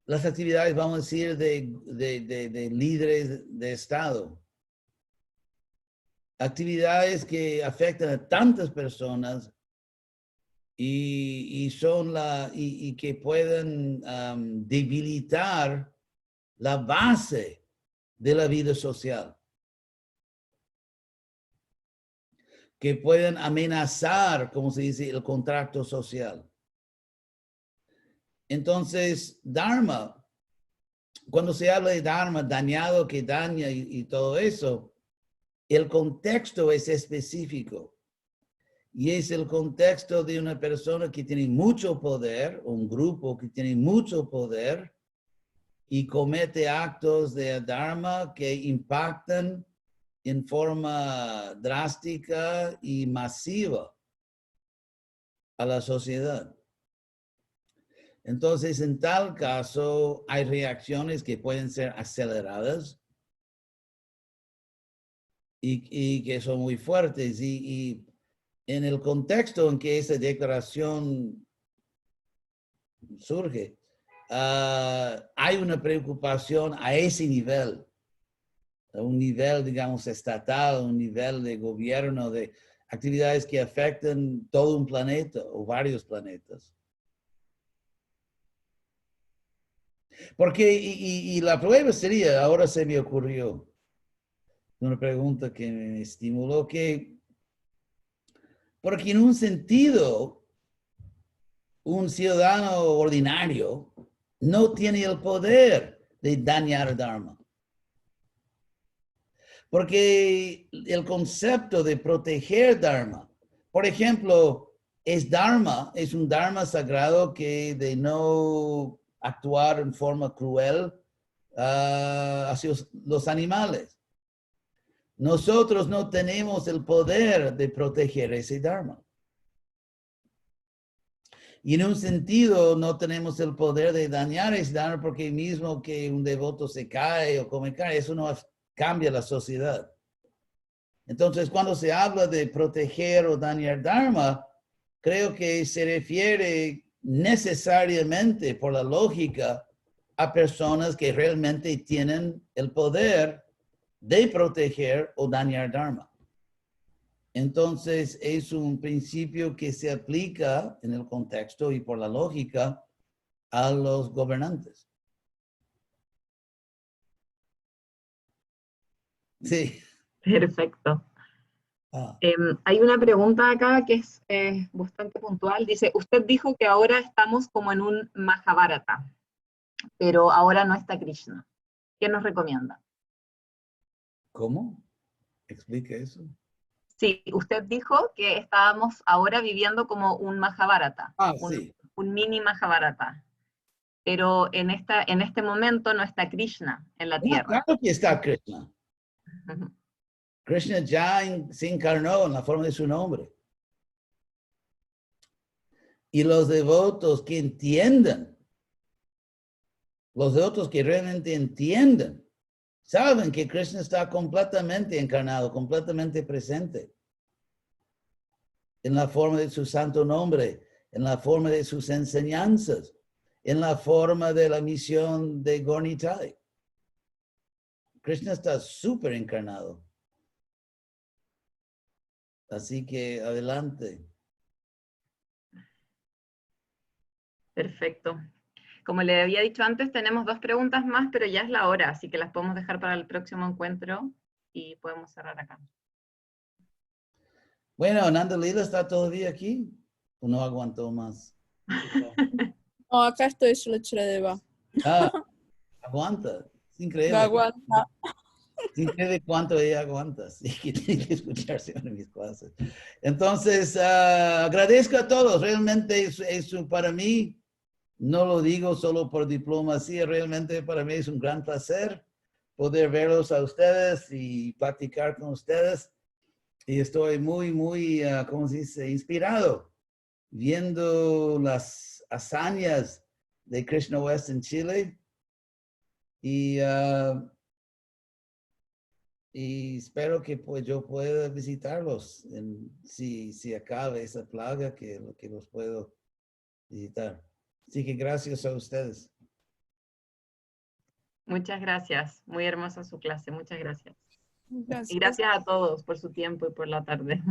B: las actividades, vamos a decir, de líderes de Estado. Actividades que afectan a tantas personas y que pueden debilitar la base de la vida social. Que pueden amenazar, como se dice, el contrato social. Entonces, Dharma, cuando se habla de Dharma, dañado que daña y todo eso, el contexto es específico. Y es el contexto de una persona que tiene mucho poder, un grupo que tiene mucho poder y comete actos de dharma que impactan en forma drástica y masiva a la sociedad. Entonces, en tal caso, hay reacciones que pueden ser aceleradas y que son muy fuertes. Y en el contexto en que esa declaración surge, hay una preocupación a ese nivel, a un nivel, digamos, estatal, un nivel de gobierno, de actividades que afectan todo un planeta o varios planetas. Porque, y la prueba sería, ahora se me ocurrió, una pregunta que me estimuló, que, porque en un sentido, un ciudadano ordinario no tiene el poder de dañar el Dharma. Porque el concepto de proteger Dharma, por ejemplo, es Dharma, es un Dharma sagrado que de no actuar en forma cruel hacia los animales. Nosotros no tenemos el poder de proteger ese Dharma. Y en un sentido no tenemos el poder de dañar ese Dharma porque mismo que un devoto se cae o come carne, eso no cambia la sociedad. Entonces, cuando se habla de proteger o dañar Dharma, creo que se refiere necesariamente, por la lógica, a personas que realmente tienen el poder de proteger o dañar Dharma. Entonces, es un principio que se aplica en el contexto y por la lógica a los gobernantes. Sí.
A: Perfecto.
B: Ah.
A: Hay una pregunta acá que es bastante puntual. Dice, usted dijo que ahora estamos como en un Mahabharata, pero ahora no está Krishna. ¿Qué nos recomienda?
B: ¿Cómo? Explica eso.
A: Sí, usted dijo que estábamos ahora viviendo como un Mahabharata,
B: Sí.
A: un mini Mahabharata, pero en este momento no está Krishna en la Tierra.
B: Claro que está Krishna.
A: Uh-huh.
B: Krishna ya se encarnó en la forma de su nombre. Y los devotos que entiendan, los devotos que realmente entienden, saben que Krishna está completamente encarnado, completamente presente. En la forma de su santo nombre, en la forma de sus enseñanzas, en la forma de la misión de Gaura Nitai. Krishna está súper encarnado. Así que adelante.
A: Perfecto. Como le había dicho antes, tenemos 2 preguntas más, pero ya es la hora, así que las podemos dejar para el próximo encuentro y podemos cerrar acá.
B: Bueno, Nanda Lila está todavía aquí. ¿O no aguantó más?
E: No, acá estoy, Shuladeva.
B: Aguanta. Es increíble.
E: Me aguanta.
B: Es increíble cuánto ella aguanta. Así que tiene que escucharse en mis clases. Entonces, agradezco a todos. Realmente es para mí, no lo digo solo por diplomacia, realmente para mí es un gran placer poder verlos a ustedes y platicar con ustedes. Y estoy muy, ¿cómo se dice? Inspirado viendo las hazañas de Krishna West en Chile. Y espero que pues, yo pueda visitarlos si acabe esa plaga que los puedo visitar. Así que gracias a ustedes.
A: Muchas gracias. Muy hermosa su clase. Muchas gracias.
E: Gracias.
A: Y gracias a todos por su tiempo y por la tarde.